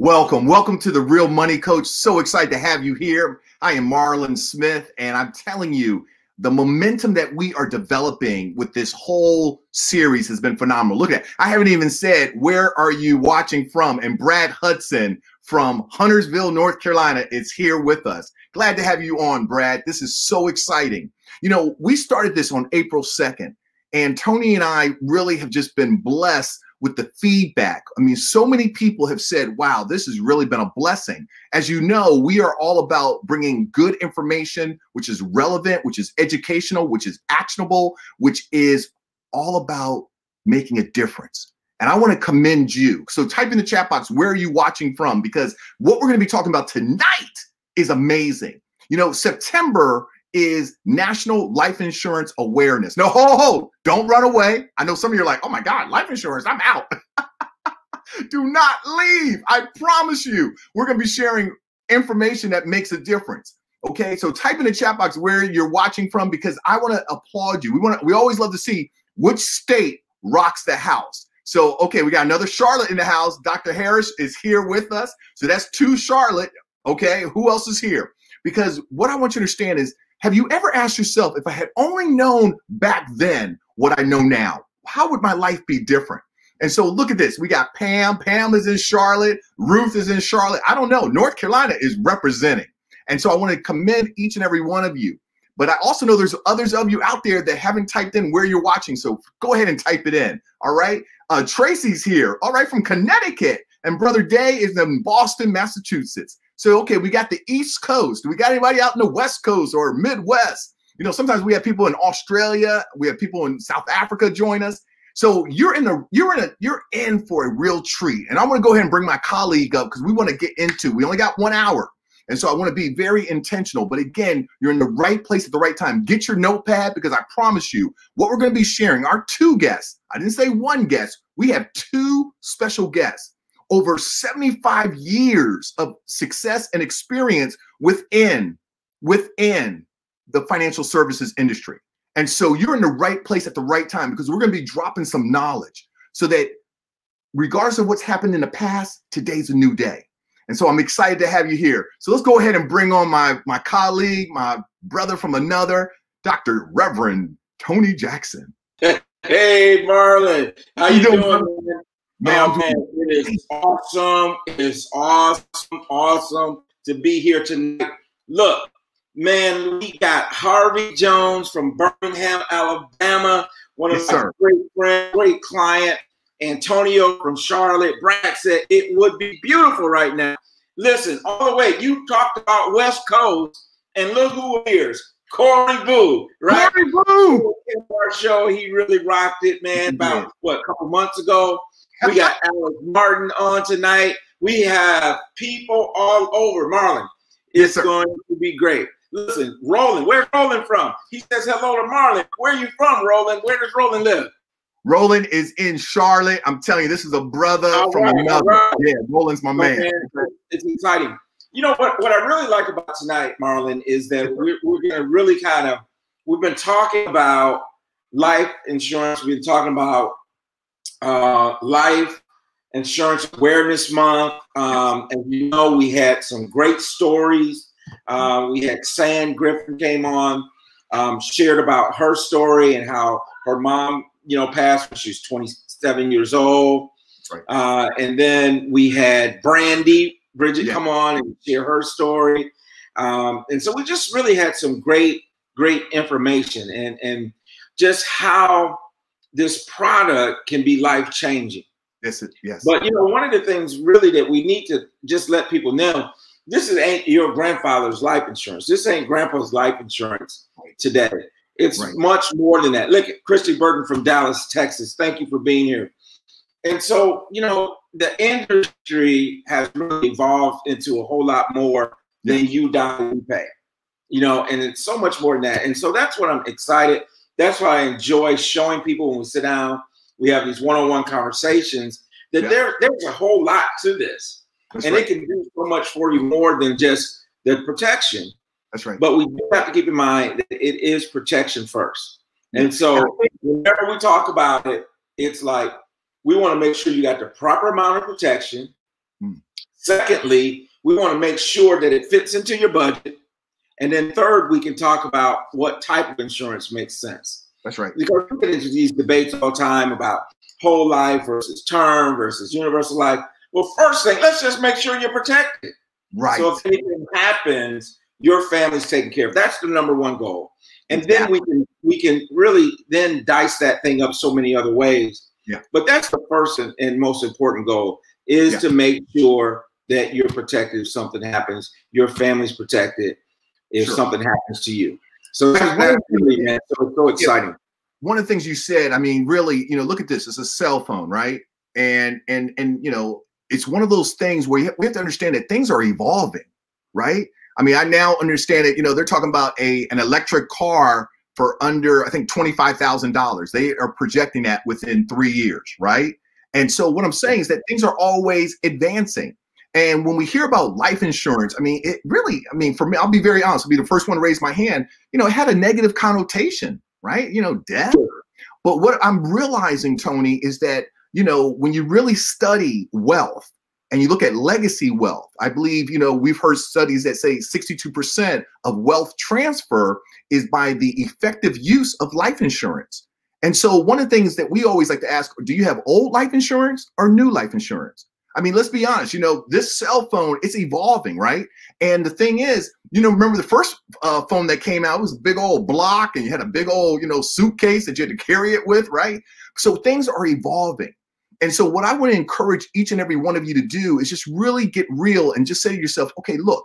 Welcome to the Real Money Coach. So excited to have you here. I am Marlon Smith, and I'm telling you, the momentum that we are developing with this whole series has been phenomenal. Look at that. I haven't even said, where are you watching from? And Brad Hudson from Huntersville, North Carolina is here with us. Glad to have you on, Brad. This is so exciting. You know, we started this on April 2nd, and Tony and I really have just been blessed with the feedback. I mean, so many people have said, wow, this has really been a blessing. As you know, we are all about bringing good information, which is relevant, which is educational, which is actionable, which is all about making a difference. And I want to commend you. So type in the chat box, where are you watching from? Because what we're going to be talking about tonight is amazing. You know, September is National Life Insurance Awareness. No, ho, don't run away. I know some of you are like, oh my God, life insurance, I'm out. Do not leave. I promise you, we're going to be sharing information that makes a difference. Okay, so type in the chat box where you're watching from, because I want to applaud you. We always love to see which state rocks the house. So, okay, we got another Charlotte in the house. Dr. Harris is here with us. So that's 2 Charlotte. Okay, who else is here? Because what I want you to understand is, have you ever asked yourself, if I had only known back then what I know now, how would my life be different? And so look at this. We got Pam. Pam is in Charlotte. Ruth is in Charlotte. I don't know. North Carolina is representing. And so I want to commend each and every one of you. But I also know there's others of you out there that haven't typed in where you're watching. So go ahead and type it in. All right. Tracy's here. All right. From Connecticut. And Brother Day is in Boston, Massachusetts. So, okay, we got the East Coast. We got anybody out in the West Coast or Midwest? You know, sometimes we have people in Australia. We have people in South Africa join us. So you're in for a real treat. And I'm going to go ahead and bring my colleague up because we want to get into. We only got 1 hour. And so I want to be very intentional. But again, you're in the right place at the right time. Get your notepad, because I promise you what we're going to be sharing, our 2 guests. I didn't say 1 guest. We have 2 special guests. Over 75 years of success and experience within the financial services industry. And so you're in the right place at the right time, because we're going to be dropping some knowledge so that regardless of what's happened in the past, today's a new day. And so I'm excited to have you here. So let's go ahead and bring on my colleague, my brother from another, Dr. Reverend Tony Jackson. Hey, Marlon. How you doing? Man, it is awesome. It is awesome to be here tonight. Look, man, we got Harvey Jones from Birmingham, Alabama, one of my great friends, great client. Antonio from Charlotte. Brad said it would be beautiful right now. Listen, all the way, you talked about West Coast, and look who appears. Corey Boo, right? Corey Boo! In our show, he really rocked it, man, about, a couple months ago. We got Alex Martin on tonight. We have people all over. Marlon, it's going to be great. Listen, Roland, where's Roland from? He says hello to Marlon. Where are you from, Roland? Where does Roland live? Roland is in Charlotte. I'm telling you, this is a brother from another. Right. Yeah, Roland's my man. It's exciting. You know what I really like about tonight, Marlon, is that we're going to really we've been talking about life insurance. We've been talking about Life Insurance Awareness Month. As you know, we had some great stories. We had San Griffin came on, shared about her story and how her mom, passed when she was 27 years old. Right. And then we had Bridget come on and share her story. And so we just really had some great information and just how this product can be life-changing. Yes. But, one of the things really that we need to just let people know, this ain't your grandfather's life insurance. This ain't grandpa's life insurance today. It's much more than that. Look at Christy Burton from Dallas, Texas. Thank you for being here. And so, the industry has really evolved into a whole lot more than you die, you pay. And it's so much more than that. And so that's what I'm excited. That's why I enjoy showing people when we sit down, we have these one-on-one conversations, that there's a whole lot to this. It can do so much for you more than just the protection. That's right. But we do have to keep in mind that it is protection first. And so whenever we talk about it, it's like we want to make sure you got the proper amount of protection, Secondly, we want to make sure that it fits into your budget. And then third, we can talk about what type of insurance makes sense. That's right. Because we get into these debates all the time about whole life versus term versus universal life. Well, first thing, let's just make sure you're protected. Right. So if anything happens, your family's taken care of. That's the number one goal. And then we can really then dice that thing up so many other ways. Yeah. But that's the first and most important goal is to make sure that you're protected if something happens, your family's protected if something happens to you. So that's really, man, so exciting. One of the things you said, I mean, really, look at this. It's a cell phone, right? And it's one of those things where we have to understand that things are evolving, right? I mean, I now understand it. They're talking about an electric car for under, I think, $25,000. They are projecting that within 3 years, right? And so what I'm saying is that things are always advancing. And when we hear about life insurance, I mean, it really, for me, I'll be very honest, I'll be the first one to raise my hand. It had a negative connotation, right? Death. But what I'm realizing, Tony, is that, when you really study wealth and you look at legacy wealth, I believe, we've heard studies that say 62% of wealth transfer is by the effective use of life insurance. And so one of the things that we always like to ask, do you have old life insurance or new life insurance? I mean, let's be honest, this cell phone, it's evolving, right? And the thing is, remember the first phone that came out was a big old block and you had a big old, suitcase that you had to carry it with, right? So things are evolving. And so what I want to encourage each and every one of you to do is just really get real and just say to yourself, okay, look,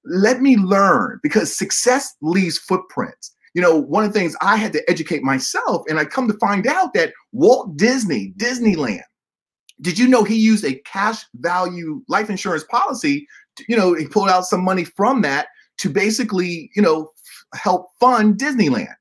let me learn, because success leaves footprints. One of the things I had to educate myself, and I come to find out that Walt Disneyland, did you know he used a cash value life insurance policy? He pulled out some money from that to basically, help fund Disneyland.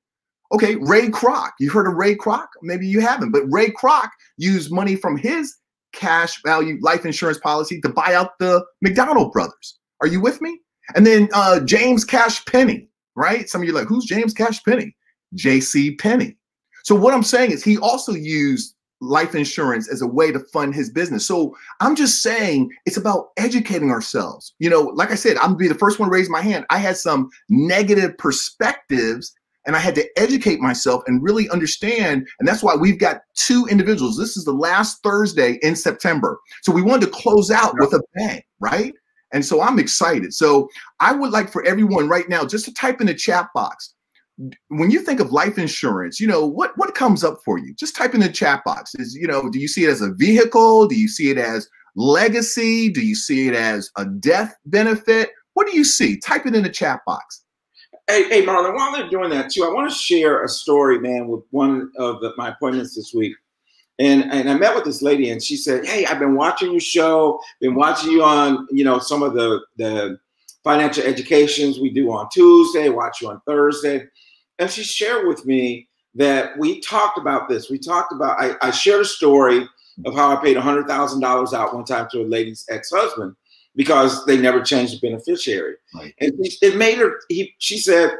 Okay, Ray Kroc. You heard of Ray Kroc? Maybe you haven't, but Ray Kroc used money from his cash value life insurance policy to buy out the McDonald brothers. Are you with me? And then James Cash Penney, right? Some of you are like, who's James Cash Penney? J.C. Penney. So what I'm saying is he also used life insurance as a way to fund his business. So I'm just saying it's about educating ourselves. Like I said, I'm gonna be the first one to raise my hand. I had some negative perspectives and I had to educate myself and really understand. And that's why we've got 2 individuals. This is the last Thursday in September. So we wanted to close out with a bang, right? And so I'm excited. So I would like for everyone right now just to type in the chat box. When you think of life insurance, what comes up for you? Just type in the chat box. Do you see it as a vehicle? Do you see it as legacy? Do you see it as a death benefit? What do you see? Type it in the chat box. Hey, Marlon, while they're doing that too, I want to share a story, man, with one of my appointments this week. And I met with this lady and she said, hey, I've been watching your show, been watching you on, some of the financial educations we do on Tuesday, watch you on Thursday. And she shared with me that we talked about this. We talked about, I shared a story of how I paid $100,000 out one time to a lady's ex-husband because they never changed the beneficiary. Right. And it made her, she said,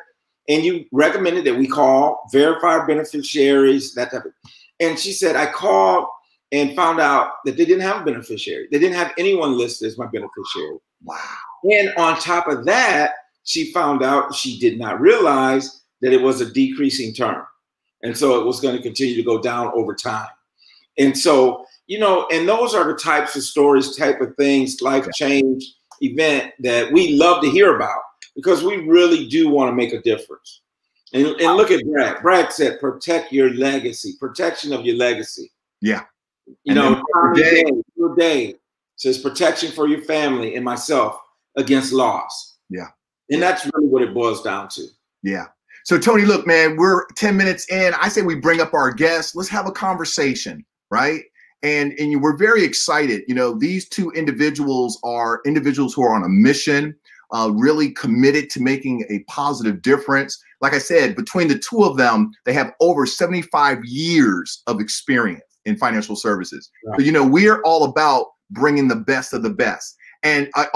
and you recommended that we call, verify beneficiaries, that type of, and she said, I called and found out that they didn't have a beneficiary. They didn't have anyone listed as my beneficiary. Wow. And on top of that, she found out she did not realize that it was a decreasing term. And so it was going to continue to go down over time. And so, and those are the types of stories, type of things, life change event that we love to hear about because we really do want to make a difference. And look at Brad. Brad said, protect your legacy, protection of your legacy. Yeah. Your day says protection for your family and myself against loss. Yeah. And that's really what it boils down to. Yeah. So Tony, look, man, we're 10 minutes in. I say we bring up our guests. Let's have a conversation, right? And we're very excited. These 2 individuals are individuals who are on a mission, really committed to making a positive difference. Like I said, between the 2 of them, they have over 75 years of experience in financial services. Right. So, we're all about bringing the best of the best. And I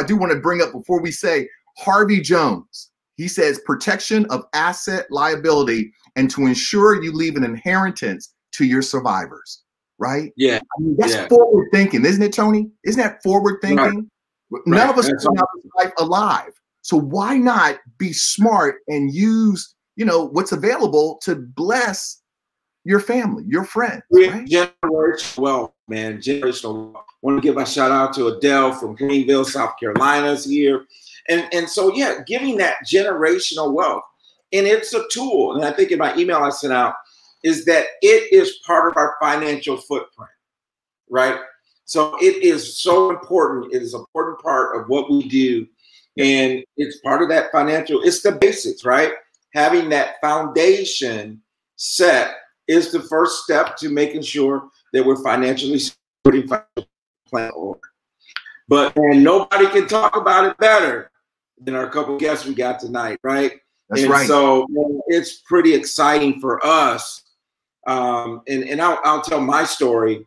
do want to bring up before we say Harvey Jones. He says protection of asset liability and to ensure you leave an inheritance to your survivors. right? Yeah. I mean, that's forward thinking, isn't it, Tony? Isn't that forward thinking? Right. None of us come out of this life alive. So why not be smart and use, what's available to bless your family, your friends, right? Generational wealth, man. Generational wealth. I want to give a shout out to Adele from Greenville, South Carolina's here. And so, yeah, giving that generational wealth. And it's a tool. And I think in my email I sent out is that it is part of our financial footprint, right? So it is so important. It is an important part of what we do. And it's part of that financial, it's the basics, right? Having that foundation set is the first step to making sure that we're financially putting financial plan over. But nobody can talk about it better than our couple guests we got tonight, right? That's right. So it's pretty exciting for us. And I'll tell my story.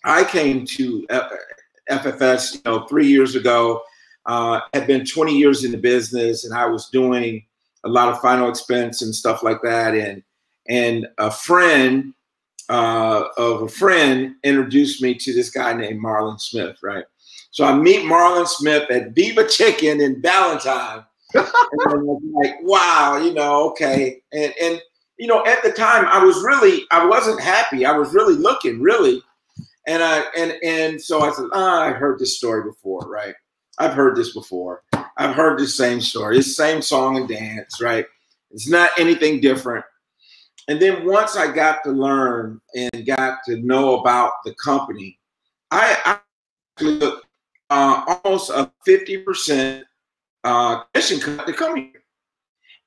I came to FFS, 3 years ago. Had been 20 years in the business, and I was doing a lot of final expense and stuff like that. And a friend of a friend introduced me to this guy named Marlon Smith, right? So I meet Marlon Smith at Viva Chicken in Valentine. And I was like, wow, okay. And at the time I wasn't happy. I was really looking, really. And so I said, I heard this story before, right? I've heard this before. I've heard the same story. It's the same song and dance, right? It's not anything different. And then once I got to learn and got to know about the company, I actually took almost a 50% commission cut to come here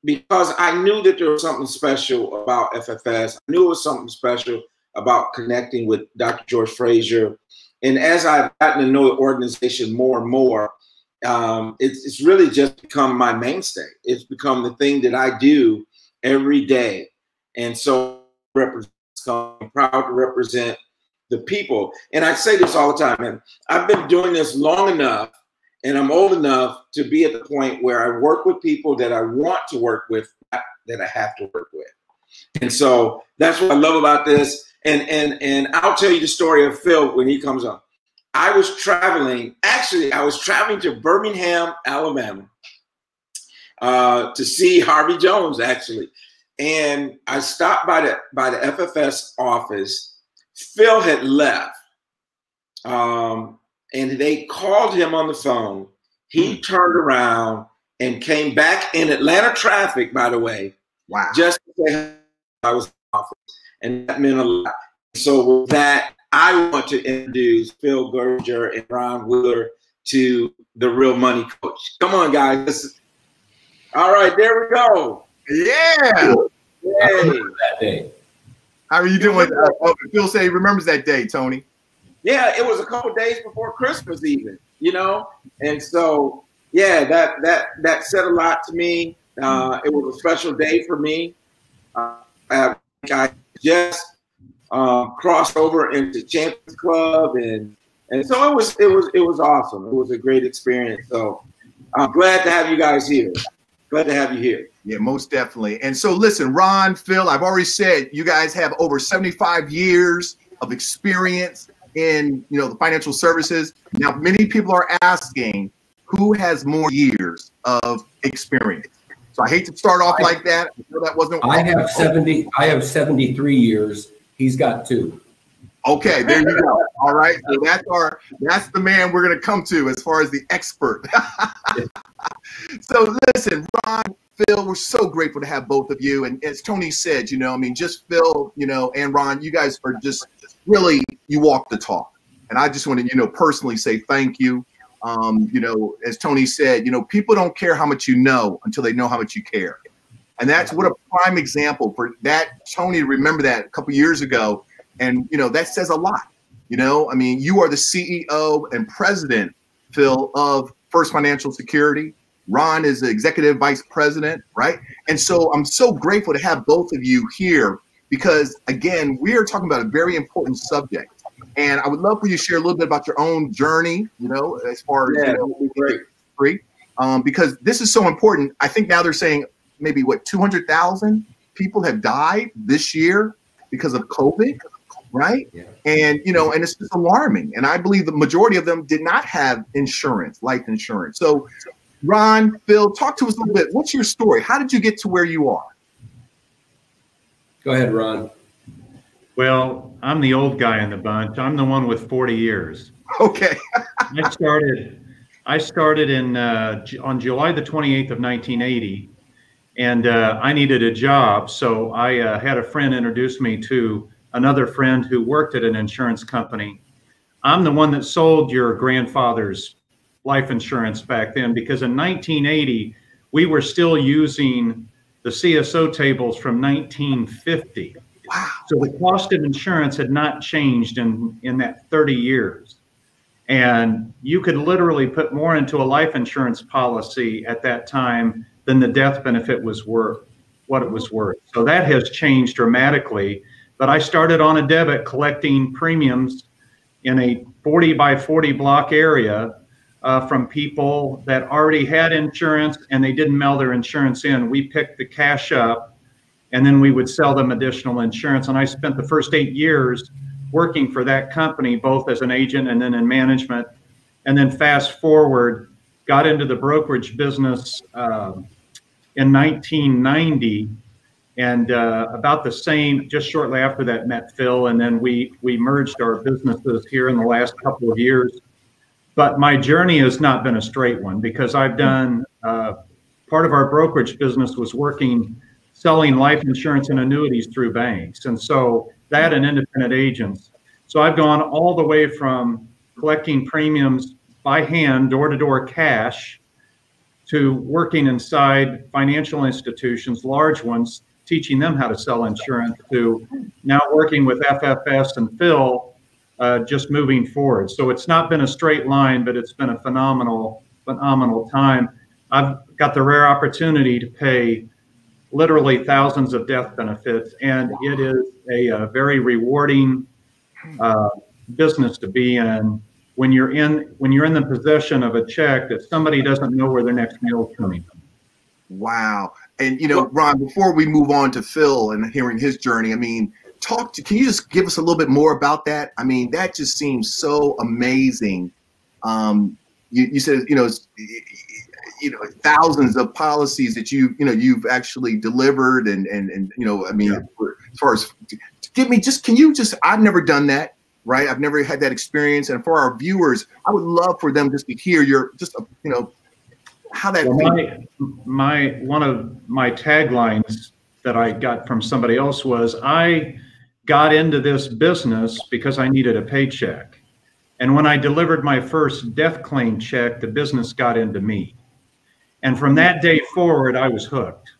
because I knew that there was something special about FFS. I knew it was something special about connecting with Dr. George Frazier. And as I've gotten to know the organization more and more, it's really just become my mainstay. It's become the thing that I do every day. And so I'm proud to represent the people. And I say this all the time, man. I've been doing this long enough and I'm old enough to be at the point where I work with people that I want to work with, not that I have to work with. And so that's what I love about this. And I'll tell you the story of Phil when he comes on. I was traveling to Birmingham, Alabama, to see Harvey Jones, actually. And I stopped by the FFS office. Phil had left, and they called him on the phone. He turned around and came back in Atlanta traffic, by the way. Wow. Just to say I was in the office. And that meant a lot. So with that, I want to introduce Phil Gerger and Ron Wheeler to the Real Money Coach. Come on, guys. All right, there we go. Yeah. Hey. How are you doing? Phil said he remembers that day, Tony. Yeah, it was a couple days before Christmas even, And so, yeah, that said a lot to me. It was a special day for me. I just crossed over into Champions Club, and so it was awesome. It was a great experience. So I'm glad to have you guys here. Glad to have you here. Yeah, most definitely. And so listen, Ron, Phil, I've already said you guys have over 75 years of experience in the financial services. Now, many people are asking who has more years of experience. So I hate to start off like that. That wasn't. I have 70. I have 73 years. He's got 2. Okay, there you go. All right, so that's the man we're gonna come to as far as the expert. So listen, Ron, Phil, we're so grateful to have both of you. And as Tony said, just Phil, and Ron, you guys are just really, you walk the talk. And I just want to, personally say thank you. As Tony said, people don't care how much you know until they know how much you care. And that's what a prime example for that. Tony, remember that a couple years ago. And, that says a lot. You are the CEO and president, Phil, of First Financial Security. Ron is the executive vice president, right? And so I'm so grateful to have both of you here because, again, we are talking about a very important subject. And I would love for you to share a little bit about your own journey, as far as great, because this is so important. I think now they're saying maybe 200,000 people have died this year because of COVID, right? Yeah. And, and it's just alarming. And I believe the majority of them did not have insurance, life insurance. So Ron, Phil, talk to us a little bit. What's your story? How did you get to where you are? Go ahead, Ron. Well, I'm the old guy in the bunch. I'm the one with 40 years. Okay. I started on July the 28th of 1980, and I needed a job. So I had a friend introduce me to another friend who worked at an insurance company. I'm the one that sold your grandfather's life insurance back then, because in 1980, we were still using the CSO tables from 1950. Wow. So the cost of insurance had not changed in that 30 years. And you could literally put more into a life insurance policy at that time than the death benefit was worth, what it was worth. So that has changed dramatically. But I started on a debit collecting premiums in a 40 by 40 block area from people that already had insurance and they didn't mail their insurance in. We picked the cash up, and then we would sell them additional insurance. And I spent the first 8 years working for that company, both as an agent and then in management. And then fast forward, got into the brokerage business in 1990. And about the same, just shortly after that, met Phil. And then we merged our businesses here in the last couple of years. But my journey has not been a straight one, because I've done, part of our brokerage business was selling life insurance and annuities through banks. And so that and independent agents. So I've gone all the way from collecting premiums by hand, door-to-door cash, to working inside financial institutions, large ones, teaching them how to sell insurance, to now working with FFS and Phil, just moving forward. So it's not been a straight line, but it's been a phenomenal time. I've got the rare opportunity to pay literally thousands of death benefits, and it is a very rewarding business to be in when you're in the possession of a check that somebody doesn't know where their next meal is coming from. Wow. And Ron, before we move on to Phil and hearing his journey, I mean, can you just give us a little bit more about that? I mean, that just seems so amazing. You said, thousands of policies that you've actually delivered, and I mean, yeah. As far as I've never done that, right? I've never had that experience. And for our viewers, I would love for them just to hear how that. Well, one of my taglines that I got from somebody else was, I got into this business because I needed a paycheck. And when I delivered my first death claim check, the business got into me. And from that day forward, I was hooked.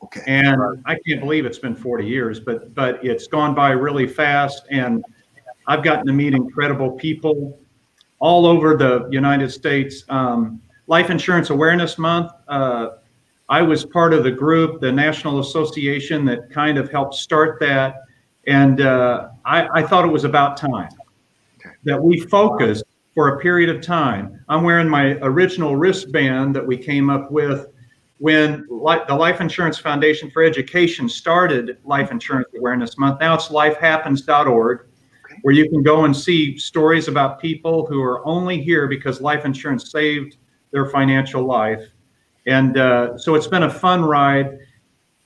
Okay. And I can't believe it's been 40 years, but it's gone by really fast. And I've gotten to meet incredible people all over the United States. Life Insurance Awareness Month, I was part of the group, the National Association, that kind of helped start that. And I thought it was about time that we focused for a period of time. I'm wearing my original wristband that we came up with when the Life Insurance Foundation for Education started Life Insurance Awareness Month. Now it's lifehappens.org, where you can go and see stories about people who are only here because life insurance saved their financial life. And so it's been a fun ride.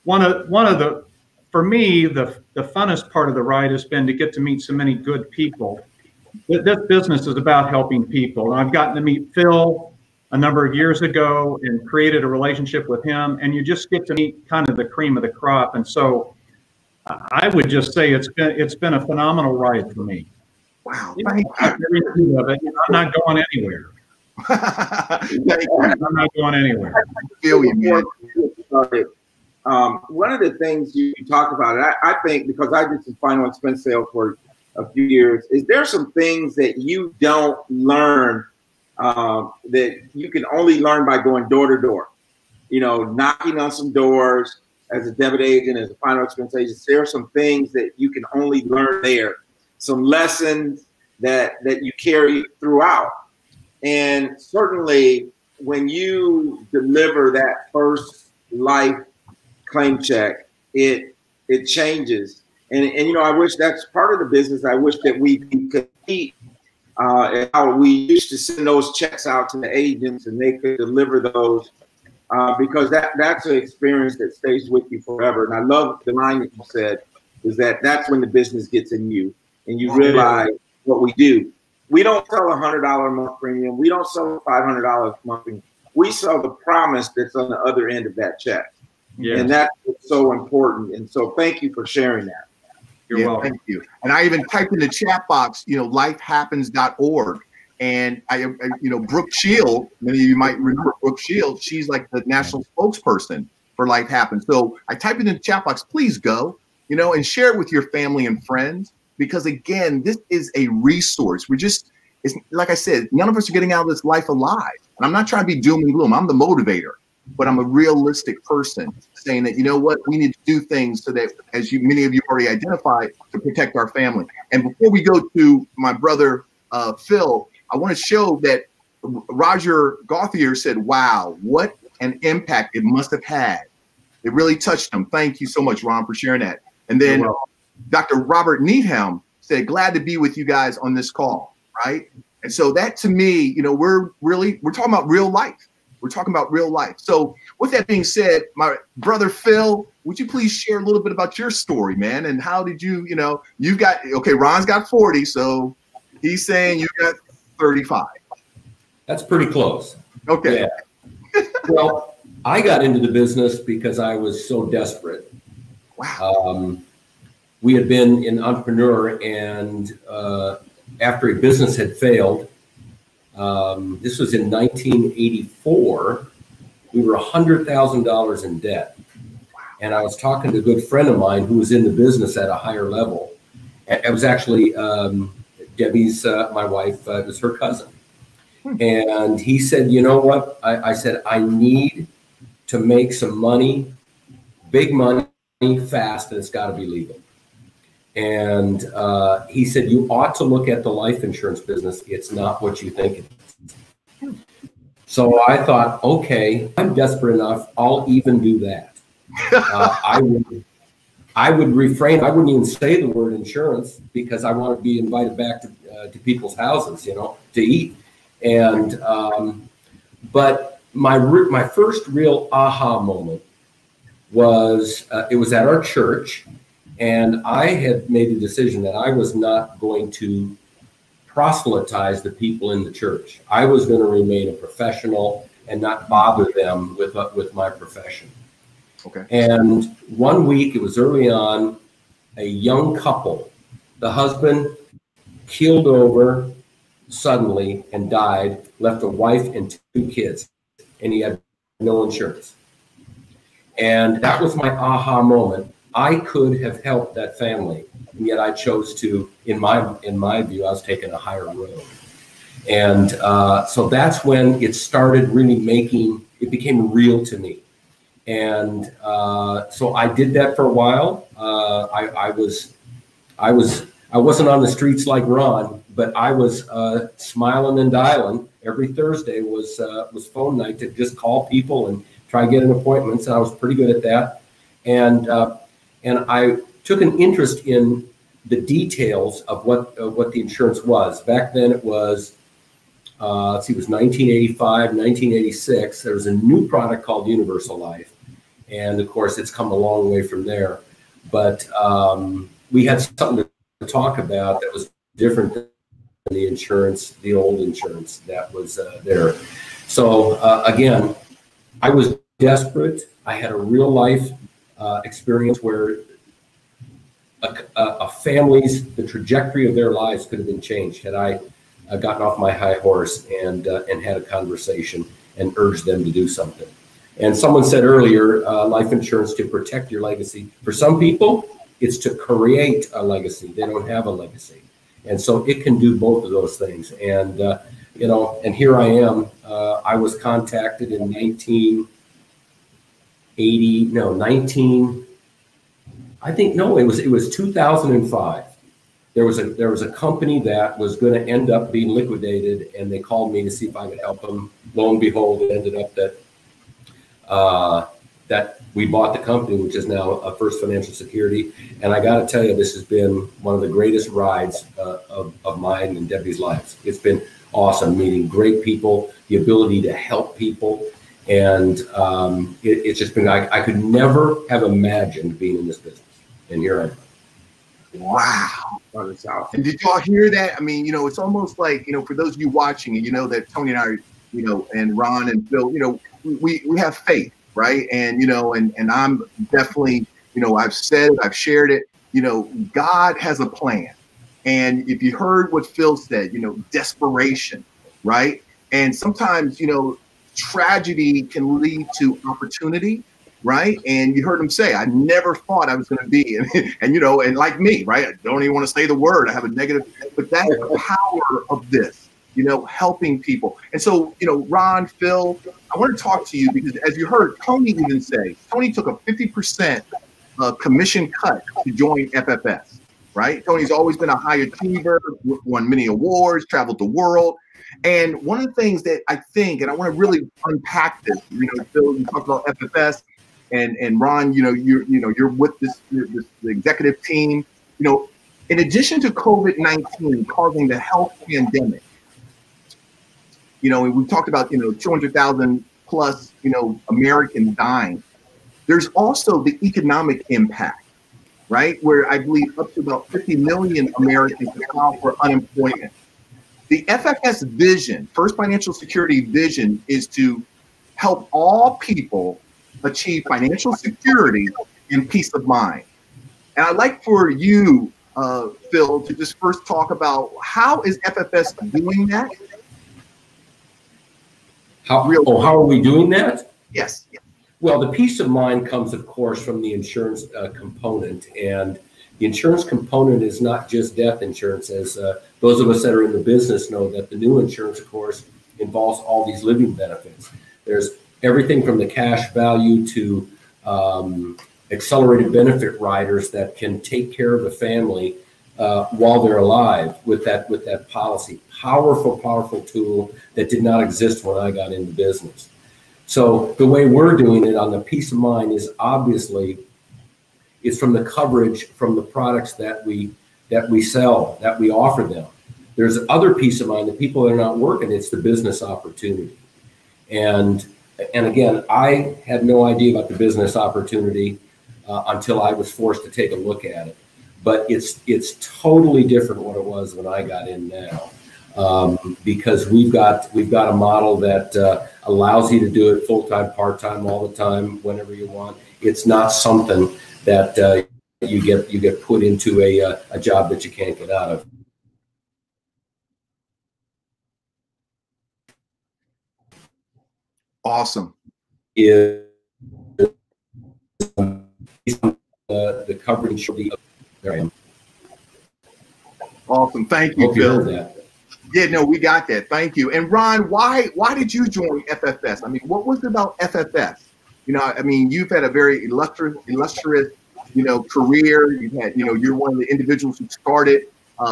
For me, the funnest part of the ride has been to get to meet so many good people. This business is about helping people. And I've gotten to meet Phil a number of years ago and created a relationship with him. And you just get to meet kind of the cream of the crop. And so I would just say it's been a phenomenal ride for me. Wow. I'm not going anywhere. I'm not going anywhere. I feel you, man. One of the things you talk about, and I think because I did some final expense sale for a few years, is there some things that you don't learn that you can only learn by going door to door, knocking on some doors as a debit agent, as a final expense agent. There are some things that you can only learn there, some lessons that you carry throughout. And certainly when you deliver that first life claim check, it changes. And you know, I wish that's part of the business. I wish that we could compete. How we used to send those checks out to the agents and they could deliver those, because that's an experience that stays with you forever. And I love the line that you said, is that's when the business gets in you and you realize what we do. We don't sell $100 a month premium. We don't sell $500 a month premium. We sell the promise that's on the other end of that check. Yes. And that's so important. And so thank you for sharing that. You're welcome. Thank you. And I even typed in the chat box, lifehappens.org. And Brooke Shield, many of you might remember Brooke Shield. She's like the national spokesperson for Life Happens. So I typed it in the chat box, please go, and share it with your family and friends. Because again, this is a resource. It's like I said, none of us are getting out of this life alive. And I'm not trying to be doom and gloom. I'm the motivator. But I'm a realistic person saying that, we need to do things so that, as many of you already identified, to protect our family. And before we go to my brother, Phil, I want to show that Roger Gauthier said, wow, what an impact it must have had. It really touched him. Thank you so much, Ron, for sharing that. And then Dr. Robert Needham said, glad to be with you guys on this call, right? And so that to me, we're talking about real life. We're talking about real life. So with that being said, my brother Phil, would you please share a little bit about your story, man? And how did you, you've got, Ron's got 40, so he's saying you got 35. That's pretty close. Okay. Yeah. Well, I got into the business because I was so desperate. Wow. We had been an entrepreneur, and after a business had failed, this was in 1984. We were $100,000 in debt. And I was talking to a good friend of mine who was in the business at a higher level. It was actually Debbie's, my wife, it was her cousin. And he said, you know what? I said, I need to make some money, big money, fast, and it's got to be legal. And he said, you ought to look at the life insurance business. It's not what you think it is. So I thought, okay, I'm desperate enough. I'll even do that. I would refrain. I wouldn't even say the word insurance because I want to be invited back to people's houses, to eat. And but my first real aha moment was it was at our church. And I had made a decision that I was not going to proselytize the people in the church. I was going to remain a professional and not bother them with my profession. Okay. And one week, it was early on, a young couple, the husband keeled over suddenly and died, left a wife and 2 kids, and he had no insurance. And that was my aha moment. I could have helped that family, and yet I chose to, in my view, I was taking a higher road. And so that's when it started really it became real to me. And so I did that for a while. I wasn't on the streets like Ron, but I was smiling and dialing. Every Thursday was phone night to just call people and try to get an appointment. So I was pretty good at that. And I took an interest in the details of what the insurance was. Back then it was, it was 1985, 1986. There was a new product called Universal Life. And of course, it's come a long way from there. But we had something to talk about that was different than the insurance, the old insurance that was there. So again, I was desperate. I had a real life experience where a family's, the trajectory of their lives could have been changed had I gotten off my high horse and had a conversation and urged them to do something. And someone said earlier, life insurance to protect your legacy. For some people, it's to create a legacy. They don't have a legacy. And so it can do both of those things. And, and here I am. I was contacted in 1980, it was 2005. There was a company that was going to end up being liquidated, and they called me to see if I could help them. Lo and behold, it ended up that that we bought the company, which is now First Financial Security. And I got to tell you, this has been one of the greatest rides of mine and Debbie's lives. It's been awesome, meeting great people, the ability to help people. And it's just been, I could never have imagined being in this business. And here I am. Wow. And did y'all hear that? I mean, it's almost like, for those of you watching, and that Tony and I, and Ron and Phil, we have faith, right? And, and I'm definitely, I've said it, I've shared it, God has a plan. And if you heard what Phil said, desperation, right? And sometimes, tragedy can lead to opportunity. Right. And you heard him say, I never thought I was going to be. And, and like me, right. I don't even want to say the word. I have a negative, but that's the power of this, helping people. And so, Ron, Phil, I want to talk to you because as you heard Tony even say, Tony took a 50% commission cut to join FFS. Right. Tony's always been a high achiever, won many awards, traveled the world. And one of the things that I think, and I want to really unpack this, Phil, you talked about FFS. And Ron, you're with this the executive team. In addition to COVID-19 causing the health pandemic, and we talked about 200,000 plus Americans dying. There's also the economic impact, right? Where I believe up to about 50 million Americans file for unemployment. The FFS vision, First Financial Security vision, is to help all people achieve financial security and peace of mind. And I'd like for you, Phil, to just first talk about how is FFS doing that? How are we doing that? Yes. Well, the peace of mind comes, of course, from the insurance component. And the insurance component is not just death insurance, as those of us that are in the business know that the new insurance, of course, involves all these living benefits. There's everything from the cash value to accelerated benefit riders that can take care of the family while they're alive with that policy. Powerful tool that did not exist when I got into business. So the way we're doing it on the peace of mind is obviously it's from the coverage from the products that we sell, that we offer them. There's other peace of mind. The people that are not working, it's the business opportunity. And again, I had no idea about the business opportunity until I was forced to take a look at it. But it's totally different what it was when I got in now, because we've got a model that allows you to do it full-time, part-time, all the time, whenever you want. It's not something that you get put into a job that you can't get out of. Awesome. Is the coverage of the there I am. Awesome. Thank you, Phil. Yeah, no, we got that. Thank you. And Ron, why did you join FFS? I mean, what was it about FFS? I mean, you've had a very illustrious, career. You've had, you're one of the individuals who started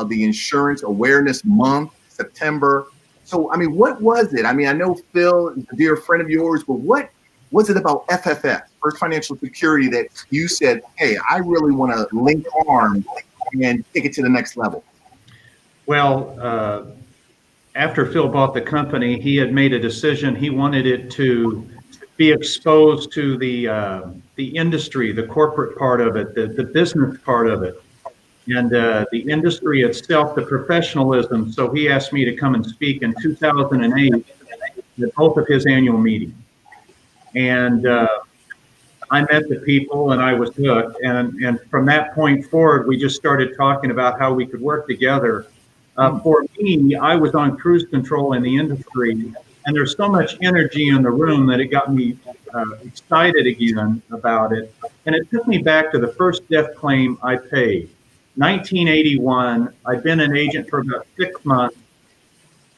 the Insurance Awareness Month, September. So, I mean, what was it? I mean, I know Phil is a dear friend of yours, but what was it about FFS, First Financial Security, that you said, hey, I really want to link arms and take it to the next level? Well, after Phil bought the company, he had made a decision. He wanted it to be exposed to the industry, the corporate part of it, the business part of it, and the industry itself, the professionalism. So he asked me to come and speak in 2008 at both of his annual meetings. And I met the people and I was hooked. And from that point forward, we just started talking about how we could work together. For me, I was on cruise control in the industry, and there's so much energy in the room that it got me excited again about it. And it took me back to the first death claim I paid. 1981, I'd been an agent for about 6 months.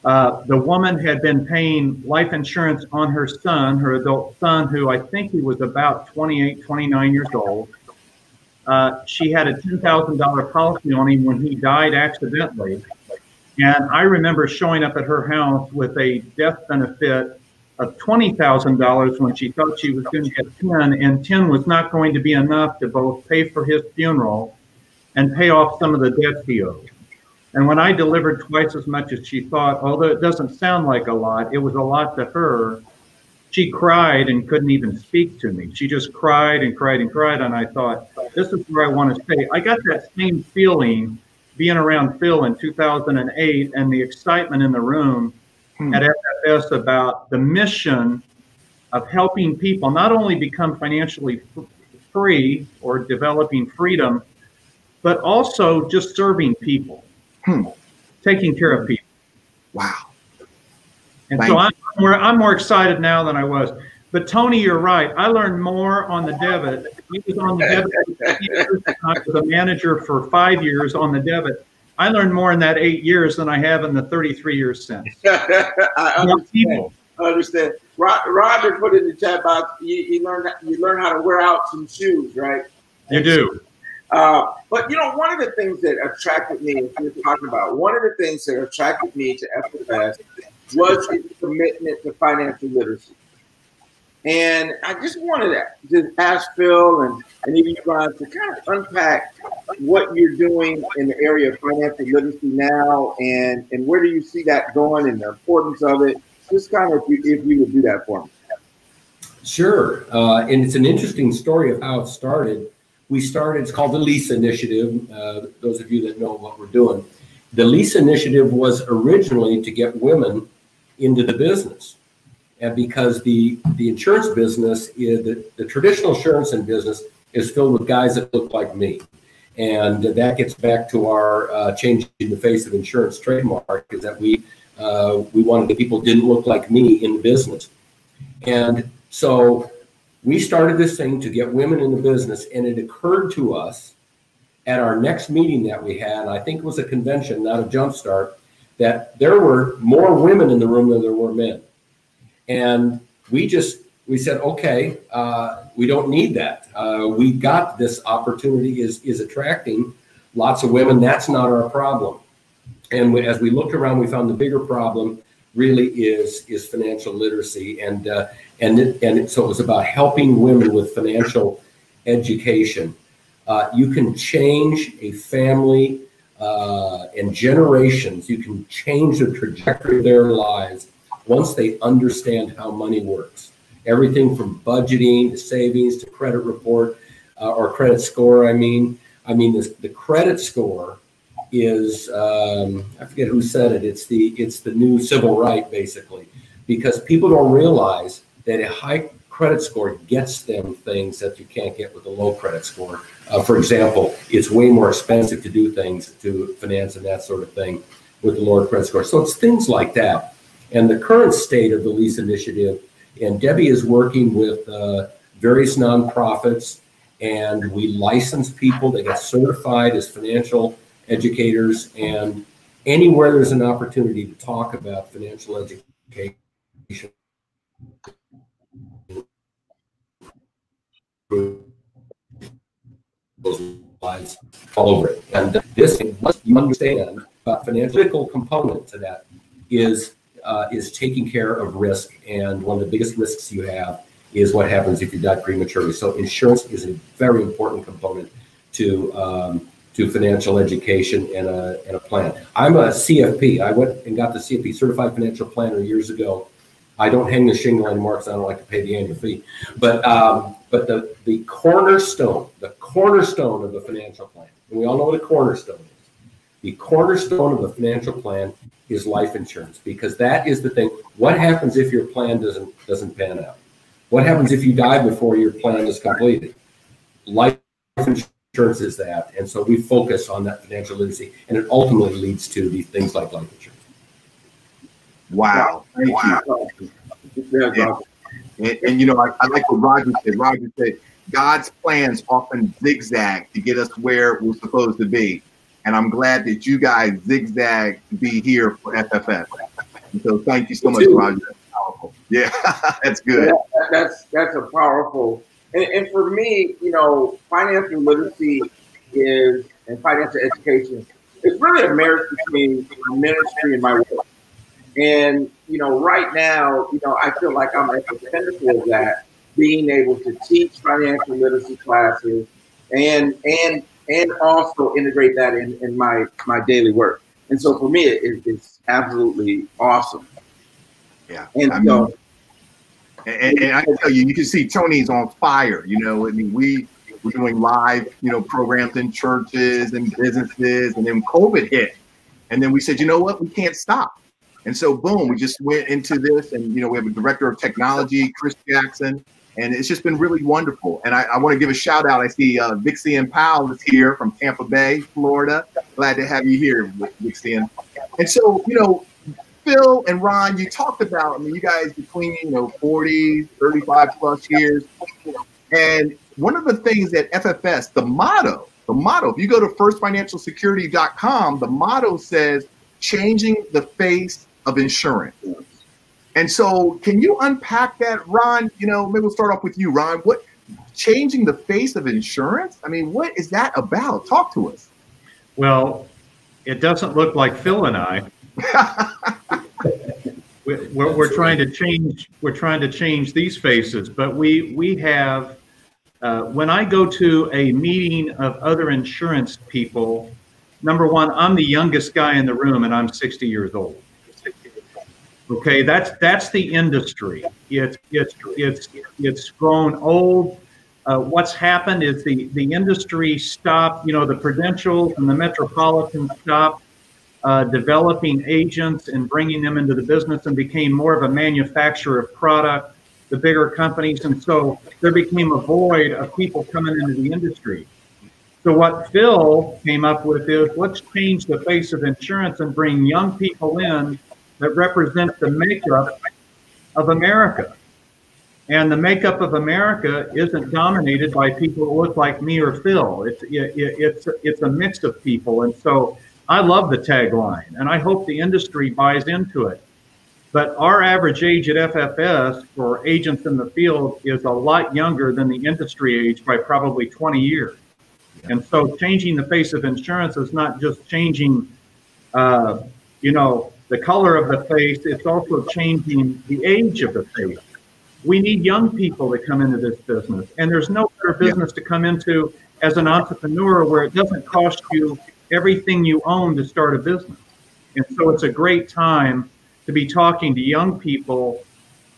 The woman had been paying life insurance on her son, her adult son, who I think he was about 28, 29 years old. She had a $10,000 policy on him when he died accidentally. And I remember showing up at her house with a death benefit of $20,000 when she thought she was going to get 10, and 10 was not going to be enough to both pay for his funeral and pay off some of the debt he owed. And when I delivered twice as much as she thought, although it doesn't sound like a lot, it was a lot to her. She cried and couldn't even speak to me. She just cried and cried and cried. And I thought, this is where I want to stay. I got that same feeling being around Phil in 2008 and the excitement in the room at FFS about the mission of helping people not only become financially free or developing freedom, but also just serving people, taking care of people. Wow. And so I'm more excited now than I was. But Tony, you're right. I learned more on the debit. I was on the debit for 8 years. I was a manager for 5 years on the debit. I learned more in that 8 years than I have in the 33 years since. I understand. Roger put in the chat box, you learn how to wear out some shoes, right? You do. But you know, one of the things that attracted me, if you're talking about, one of the things that attracted me to FFS was its commitment to financial literacy. And I just wanted to ask Phil and even you, Ron, to kind of unpack what you're doing in the area of financial literacy now, and where do you see that going and the importance of it. Just kind of if you would do that for me. Sure. And it's an interesting story of how it started. It's called the LEASE Initiative. Those of you that know what we're doing. The LEASE Initiative was originally to get women into the business. And because the insurance business, the traditional insurance and business is filled with guys that look like me. And that gets back to our changing the face of insurance trademark, is that we wanted the people didn't look like me in the business. And so we started this thing to get women in the business, and it occurred to us at our next meeting that we had, I think it was a convention, not a jumpstart, that there were more women in the room than there were men. And we said, okay, we don't need that. We got this opportunity is attracting lots of women. That's not our problem. And as we looked around, we found the bigger problem really is financial literacy. And so it was about helping women with financial education. You can change a family and generations. You can change the trajectory of their lives once they understand how money works. Everything from budgeting to savings to credit report or credit score. I mean, the credit score is I forget who said it. It's the new civil right, basically, because people don't realize that a high credit score gets them things that you can't get with a low credit score. For example, it's way more expensive to do things, to finance and that sort of thing, with a lower credit score. So it's things like that. And the current state of the LEASE Initiative, and Debbie is working with various nonprofits, and we license people that get certified as financial educators, and anywhere there's an opportunity to talk about financial education, those lives all over it. And this, once you understand about financial component to that is taking care of risk. And one of the biggest risks you have is what happens if you die prematurely. So insurance is a very important component to financial education and a plan. I'm a CFP. I went and got the CFP, Certified Financial Planner, years ago. I don't hang the shingle anymore because I don't like to pay the annual fee. But the cornerstone of the financial plan, and we all know what a cornerstone is. The cornerstone of the financial plan is life insurance, because that is the thing. What happens if your plan doesn't pan out? What happens if you die before your plan is completed? Life insurance is that, and so we focus on that financial literacy, and it ultimately leads to these things like life insurance. Wow, thank you. Yeah. And you know, I like what Roger said. Roger said God's plans often zigzag to get us where we're supposed to be. And I'm glad that you guys zigzag to be here for FFS. And so thank you so much, Roger. That's powerful. Yeah, that's good. Yeah, that's a powerful. And for me, you know, financial literacy and financial education is really a marriage between my ministry and my work. And, you know, right now, you know, I feel like I'm at the pinnacle of that, being able to teach financial literacy classes and also integrate that in my daily work. And so for me, it's absolutely awesome. Yeah. And I mean, and I tell you, you can see Tony's on fire. You know, I mean, we're doing live, you know, programs in churches and businesses, and then COVID hit. And then we said, you know what, we can't stop. And so, boom, we just went into this, and, you know, we have a director of technology, Chris Jackson, and it's just been really wonderful. And I want to give a shout out. I see Vixian Powell is here from Tampa Bay, Florida. Glad to have you here, Vixian. And so, you know, Phil and Ron, you talked about, I mean, you guys between, you know, 40, 35 plus years. And one of the things that FFS, the motto, if you go to firstfinancialsecurity.com, the motto says, changing the face of insurance. And so can you unpack that, Ron? You know, maybe we'll start off with you, Ron. What, changing the face of insurance? I mean, what is that about? Talk to us. Well, it doesn't look like Phil and I. We're trying to change. We're trying to change these faces, but we have. When I go to a meeting of other insurance people, number one, I'm the youngest guy in the room, and I'm 60 years old. Okay, that's the industry. It's grown old. What's happened is the industry stopped. You know, the Prudentials and the Metropolitans stopped developing agents and bringing them into the business, and became more of a manufacturer of product, the bigger companies. And so there became a void of people coming into the industry. So what Phil came up with is, let's change the face of insurance and bring young people in that represent the makeup of America. And the makeup of America isn't dominated by people who look like me or Phil. It's a mix of people. And so I love the tagline, and I hope the industry buys into it. But our average age at FFS for agents in the field is a lot younger than the industry age by probably 20 years. And so changing the face of insurance is not just changing, you know, the color of the face, it's also changing the age of the face. We need young people to come into this business, and there's no better business to come into as an entrepreneur where it doesn't cost you everything you own to start a business. And so it's a great time to be talking to young people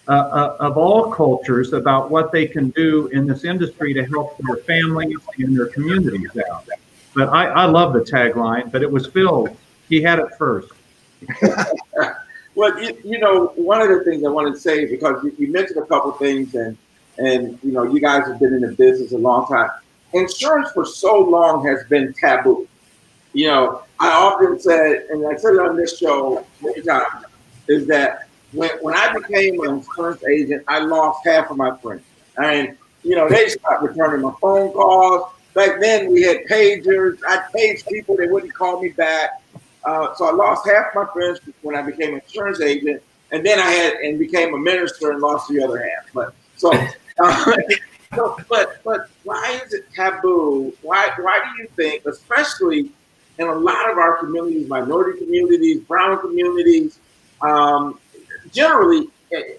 of all cultures about what they can do in this industry to help their families and their communities out. But I love the tagline, but it was Phil. He had it first. Well, you know, one of the things I wanted to say, because you mentioned a couple of things, and you know, you guys have been in the business a long time. Insurance for so long has been taboo. You know, I often said, and I said it on this show many times, is that when I became an insurance agent, I lost half of my friends. I mean, you know, they stopped returning my phone calls. Back then, we had pagers. I paged people, they wouldn't call me back. So I lost half my friends when I became an insurance agent, and then I became a minister and lost the other half. But so, but why is it taboo? Why do you think, especially in a lot of our communities, minority communities, brown communities, generally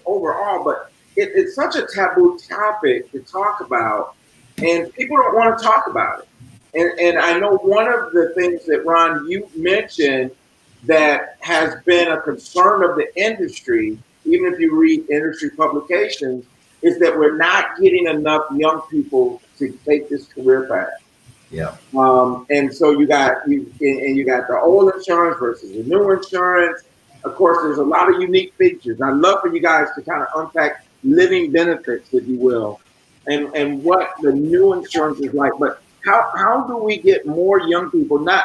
overall, but it's such a taboo topic to talk about, and people don't want to talk about it. And I know one of the things that, Ron, you mentioned that has been a concern of the industry, even if you read industry publications, is that we're not getting enough young people to take this career path. Yeah. And so you got the old insurance versus the new insurance. Of course, there's a lot of unique features. I'd love for you guys to kind of unpack living benefits, if you will, and what the new insurance is like. But how do we get more young people not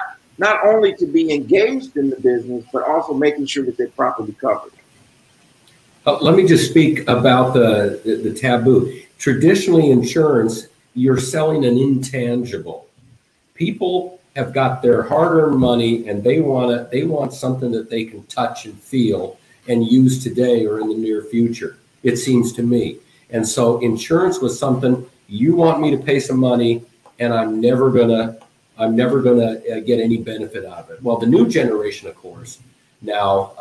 only to be engaged in the business, but also making sure that they're properly covered? Let me just speak about the taboo. Traditionally, insurance, you're selling an intangible. People have got their hard-earned money, and they want something that they can touch and feel and use today or in the near future, it seems to me. And so insurance was something, you want me to pay some money, and I'm never gonna get any benefit out of it. Well, the new generation, of course, Now,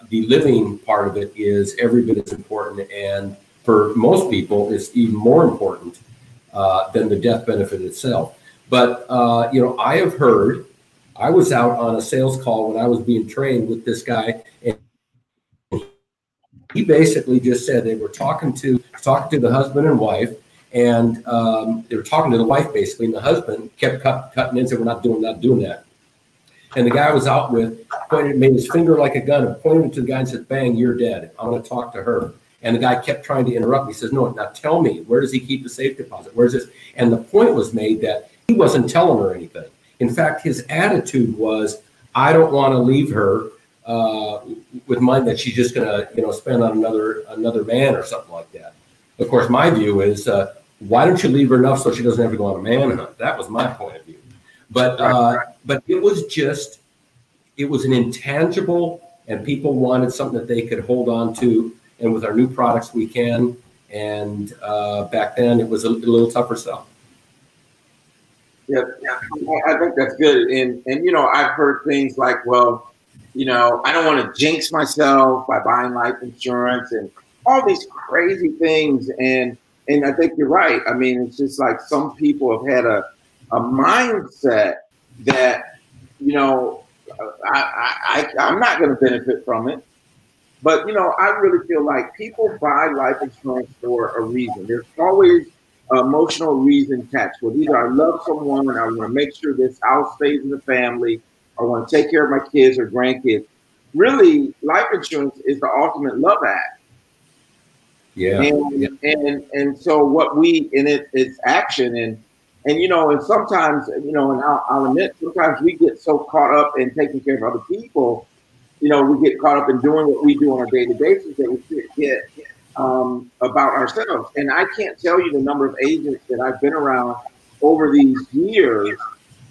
the living part of it is every bit as important, and for most people, it's even more important than the death benefit itself. But, you know, I have heard, I was out on a sales call when I was being trained with this guy, and he basically just said they were talking to the husband and wife, and they were talking to the wife basically, and the husband kept cutting in and said, we're not doing that. And the guy I was out with made his finger like a gun and pointed it to the guy and said, bang, you're dead. I want to talk to her. And the guy kept trying to interrupt me. He says, no, now tell me, where does he keep the safe deposit? Where's this? And the point was made that he wasn't telling her anything. In fact, his attitude was, I don't want to leave her with money that she's just going to, you know, spend on another man or something like that. Of course, my view is, why don't you leave her enough so she doesn't have to go on a manhunt? That was my point of view. But but it was an intangible, and people wanted something that they could hold on to. And with our new products, we can. And back then, it was a little tougher sell. Yeah, I think that's good. And you know, I've heard things like, well, you know, I don't want to jinx myself by buying life insurance and all these crazy things. And I think you're right. I mean, it's just like some people have had a mindset that, you know, I'm not going to benefit from it. But, you know, I really feel like people buy life insurance for a reason. There's always an emotional reason attached to it. Either I love someone and I want to make sure this house stays in the family, or I want to take care of my kids or grandkids. Really, life insurance is the ultimate love act. Yeah. And so what it's action. And, you know, and sometimes, you know, and I'll admit, sometimes we get so caught up in taking care of other people. You know, we get caught up in doing what we do on a daily basis that we forget about ourselves. And I can't tell you the number of agents that I've been around over these years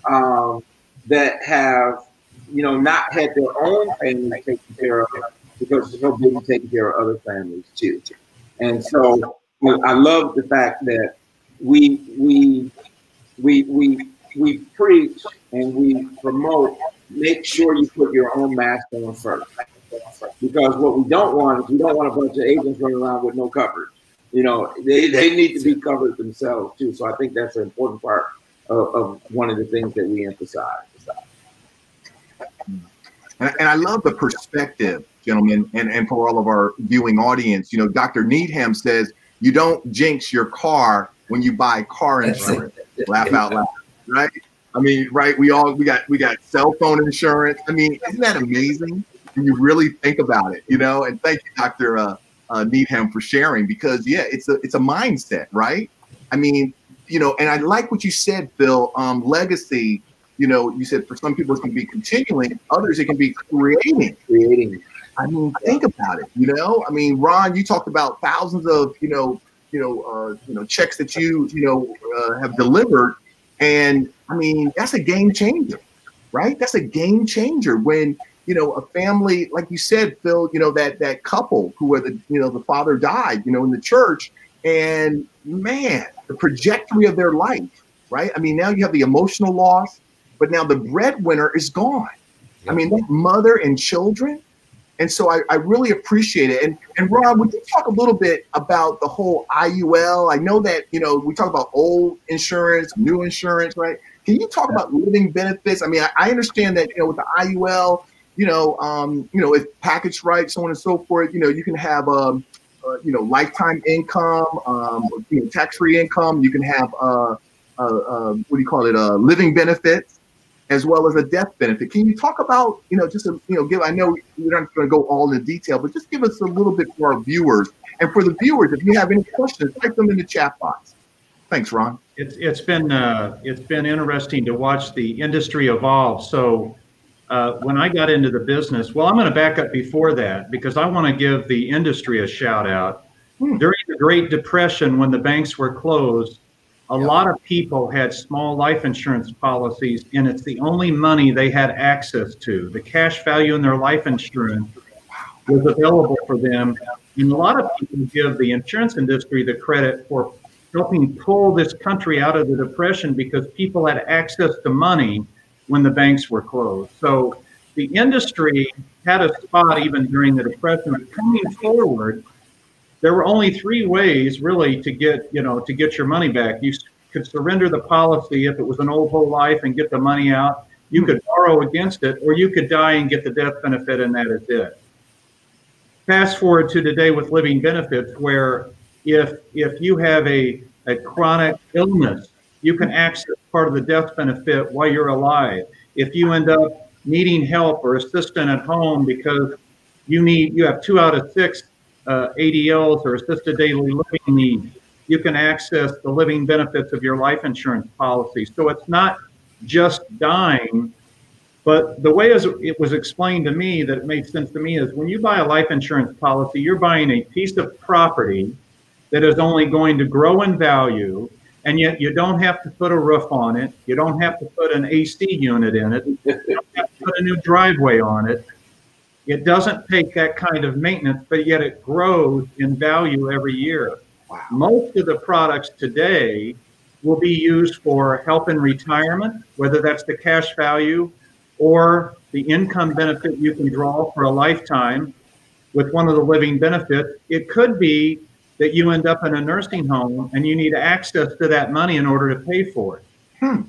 that have, you know, not had their own family taken care of because they're so busy taking care of other families too. And so I love the fact that we preach and we promote. Make sure you put your own mask on first, because what we don't want is we don't want a bunch of agents running around with no coverage. You know, they need to be covered themselves too. So I think that's an important part of one of the things that we emphasize. And I love the perspective, gentlemen, and for all of our viewing audience. You know, Dr. Needham says you don't jinx your car when you buy car insurance. Laugh out loud, right? I mean, right? We got cell phone insurance. I mean, isn't that amazing when you really think about it? You know, and thank you, Dr. Needham, for sharing, because yeah, it's a mindset, right? I mean, you know, and I like what you said, Phil. Legacy. You know, you said for some people it can be continuing, others it can be creating. I mean, think about it. You know, I mean, Ron, you talked about thousands of checks that you have delivered. And I mean, that's a game changer, right? That's a game changer when, you know, a family, like you said, Phil, you know, that couple who were the father died, you know, in the church, and man, the trajectory of their life, right? I mean, now you have the emotional loss, but now the breadwinner is gone. I mean, that mother and children. And so I really appreciate it. And Ron, would you talk a little bit about the whole IUL? I know that, you know, we talk about old insurance, new insurance, right? Can you talk about living benefits? I mean, I understand that, you know, with the IUL, you know, if packaged right, so on and so forth, you know, you can have, lifetime income, tax-free income. You can have, living benefits, as well as a death benefit. Can you talk about, you know, just, I know you're not going to go all into detail, but just give us a little bit for our viewers. And for the viewers, if you have any questions, type them in the chat box. Thanks, Ron. It's been interesting to watch the industry evolve. So when I got into the business, well, I'm going to back up before that because I want to give the industry a shout out. During the Great Depression, when the banks were closed, a lot of people had small life insurance policies, and it's the only money they had access to. The cash value in their life insurance was available for them. And a lot of people give the insurance industry the credit for helping pull this country out of the Depression because people had access to money when the banks were closed. So the industry had a spot even during the Depression. Coming forward, there were only three ways really to get your money back. You could surrender the policy if it was an old whole life and get the money out. You could borrow against it, or you could die and get the death benefit, and that is it. Fast forward to today with living benefits, where if you have a chronic illness, you can access part of the death benefit while you're alive. If you end up needing help or assistance at home because you have 2 out of 6 ADLs or assisted daily living needs, you can access the living benefits of your life insurance policy. So it's not just dying, but the way as it was explained to me that it made sense to me is when you buy a life insurance policy, you're buying a piece of property that is only going to grow in value, and yet you don't have to put a roof on it. You don't have to put an AC unit in it. You don't have to put a new driveway on it. It doesn't take that kind of maintenance, but yet it grows in value every year. Wow. Most of the products today will be used for help in retirement, whether that's the cash value or the income benefit you can draw for a lifetime with one of the living benefits. It could be that you end up in a nursing home and you need access to that money in order to pay for it.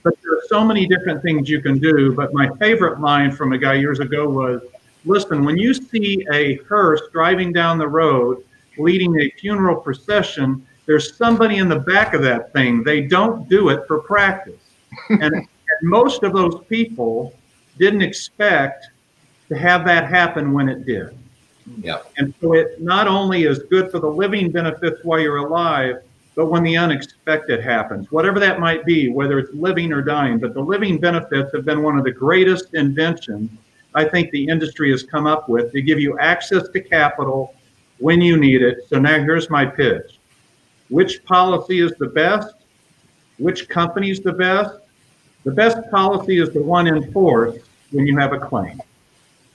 But there are so many different things you can do. But my favorite line from a guy years ago was, listen, when you see a hearse driving down the road leading a funeral procession, there's somebody in the back of that thing. They don't do it for practice. And most of those people didn't expect to have that happen when it did. Yeah. And so it not only is good for the living benefits while you're alive, but when the unexpected happens, whatever that might be, whether it's living or dying, but the living benefits have been one of the greatest inventions I think the industry has come up with to give you access to capital when you need it. So now here's my pitch. Which policy is the best? Which company is the best? The best policy is the one in force when you have a claim.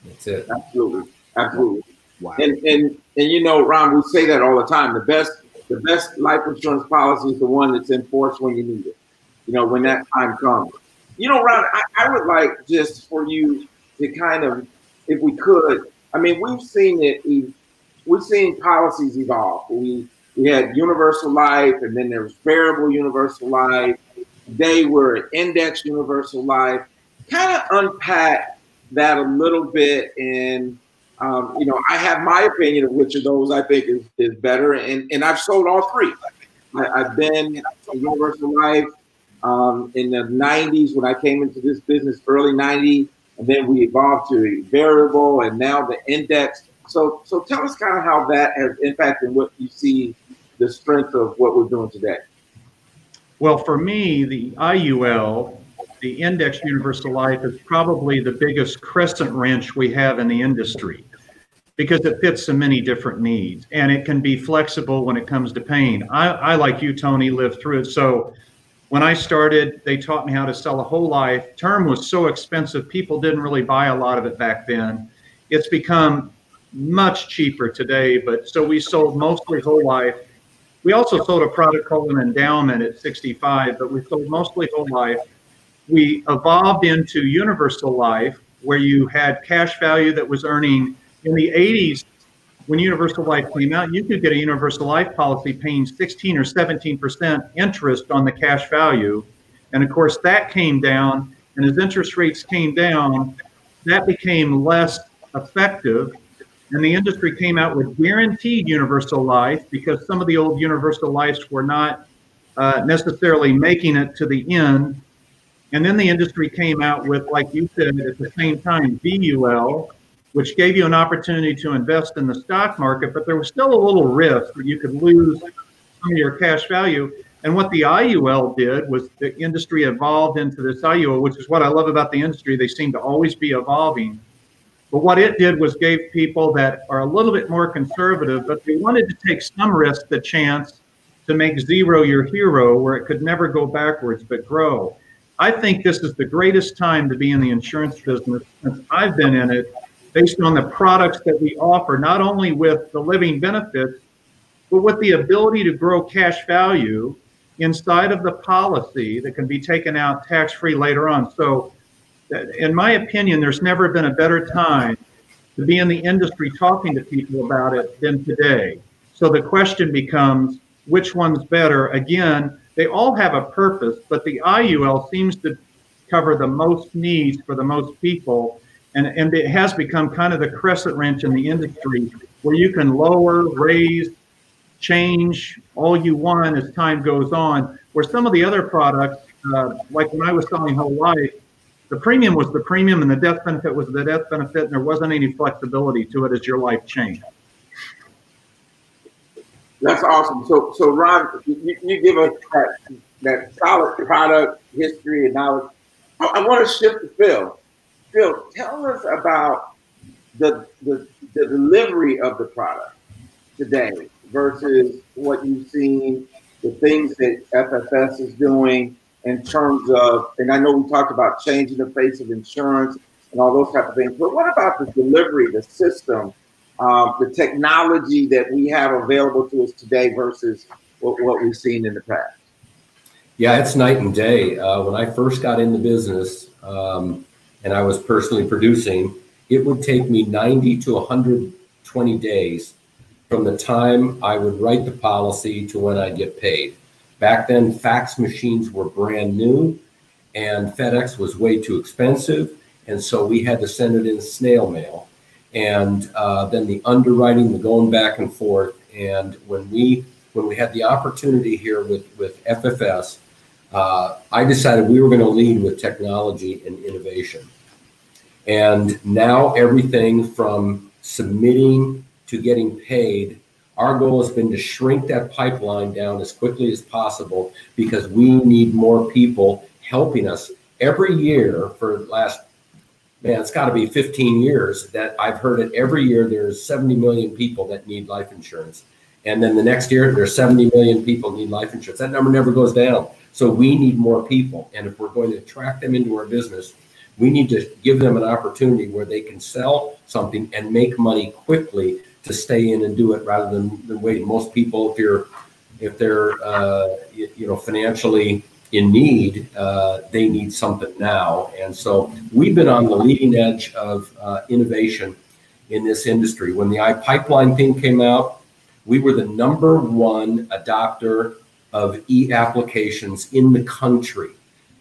That's it. Absolutely. Absolutely. Wow. And you know, Ron, we say that all the time. The best life insurance policy is the one that's in force when you need it. You know, when that time comes. You know, Ron, I would like just for you to kind of, if we could, I mean, we've seen policies evolve. We had universal life, and then there was variable universal life. Today we're index universal life. Kind of unpack that a little bit, and you know, I have my opinion of which of those I think is better, and I've sold all three. I've been a universal life in the 90s when I came into this business, early 90s, and then we evolved to a variable, and now the index. So tell us kind of how that has impacted what you see the strength of what we're doing today. Well, for me, the IUL, the Index Universal Life, is probably the biggest crescent wrench we have in the industry because it fits so many different needs, and it can be flexible when it comes to paying. I like you, Tony, lived through it. So when I started, they taught me how to sell a whole life. Term was so expensive, people didn't really buy a lot of it back then. It's become much cheaper today, but so we sold mostly whole life. We also sold a product called an endowment at 65, but we sold mostly whole life. We evolved into universal life, where you had cash value that was earning in the 80s. When universal life came out, you could get a universal life policy paying 16 or 17% interest on the cash value. And of course, that came down. And as interest rates came down, that became less effective. And the industry came out with guaranteed universal life because some of the old universal lives were not necessarily making it to the end. And then the industry came out with, like you said, at the same time, VUL, which gave you an opportunity to invest in the stock market, but there was still a little risk that you could lose some of your cash value. And what the IUL did was the industry evolved into this IUL, which is what I love about the industry. They seem to always be evolving. But what it did was gave people that are a little bit more conservative, but they wanted to take some risk, the chance to make zero your hero, where it could never go backwards but grow. I think this is the greatest time to be in the insurance business since I've been in it, based on the products that we offer, not only with the living benefits, but with the ability to grow cash value inside of the policy that can be taken out tax-free later on. So in my opinion, there's never been a better time to be in the industry talking to people about it than today. So the question becomes, which one's better? Again, they all have a purpose, but the IUL seems to cover the most needs for the most people. And it has become kind of the crescent wrench in the industry where you can lower, raise, change all you want as time goes on. Where some of the other products, like when I was selling whole life, the premium was the premium and the death benefit was the death benefit, and there wasn't any flexibility to it as your life changed. That's awesome. So Ron, you give us that solid product history and knowledge. I want to shift to Phil. Phil, tell us about the delivery of the product today versus what you've seen, the things that FFS is doing in terms of, and I know we talked about changing the face of insurance and all those type of things, but what about the delivery, the system, the technology that we have available to us today versus what we've seen in the past? Yeah, it's night and day. When I first got in the business and I was personally producing, it would take me 90 to 120 days from the time I would write the policy to when I get paid. Back then, fax machines were brand new and FedEx was way too expensive. And so we had to send it in snail mail. And then the underwriting, the going back and forth. And when we had the opportunity here with FFS, I decided we were going to lead with technology and innovation. And now everything from submitting to getting paid, our goal has been to shrink that pipeline down as quickly as possible because we need more people helping us. Every year for the last, man, it's got to be 15 years that I've heard it. Every year there's 70 million people that need life insurance. And then the next year there's 70 million people need life insurance. That number never goes down. So we need more people. And if we're going to attract them into our business, we need to give them an opportunity where they can sell something and make money quickly to stay in and do it rather than wait. Most people, if they're financially in need, they need something now. And so we've been on the leading edge of innovation in this industry. When the iPipeline thing came out, we were the #1 adopter of e-applications in the country.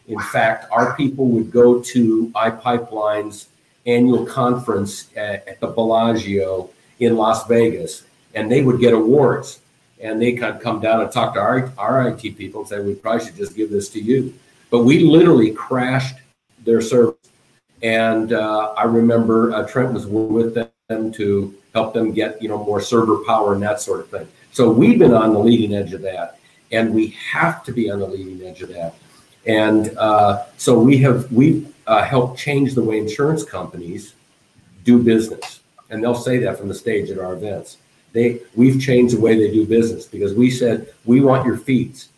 In fact, our people would go to iPipeline's annual conference at the Bellagio in Las Vegas, and they would get awards. And they could come down and talk to our IT people and say, we probably should just give this to you. But we literally crashed their service. And I remember Trent was with them to help them get more server power and that sort of thing. So we've been on the leading edge of that, and we have to be on the leading edge of that. And so we've helped change the way insurance companies do business. And they'll say that from the stage at our events. We've changed the way they do business because we said, we want your feeds.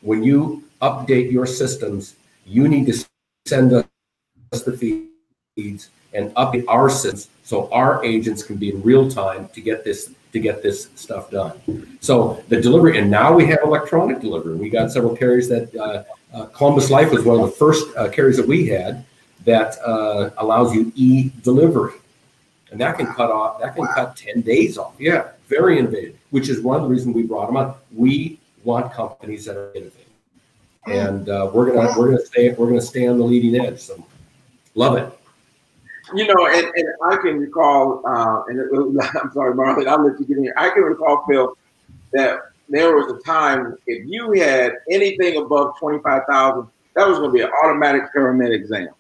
When you update your systems, you need to send us the feeds and update our systems so our agents can be in real time to get this stuff done. So the delivery, and now we have electronic delivery. We got several carriers that Columbus Life was one of the first carriers that we had that allows you e-delivery. And that can cut 10 days off. Yeah, very innovative, which is one of the reasons we brought them on. We want companies that are innovative. And we're gonna stay on the leading edge. So love it. And I can recall, I'm sorry, Marlon, I'll let you get in here. I can recall, Phil, that there was a time if you had anything above 25,000, that was going to be an automatic pyramid exam.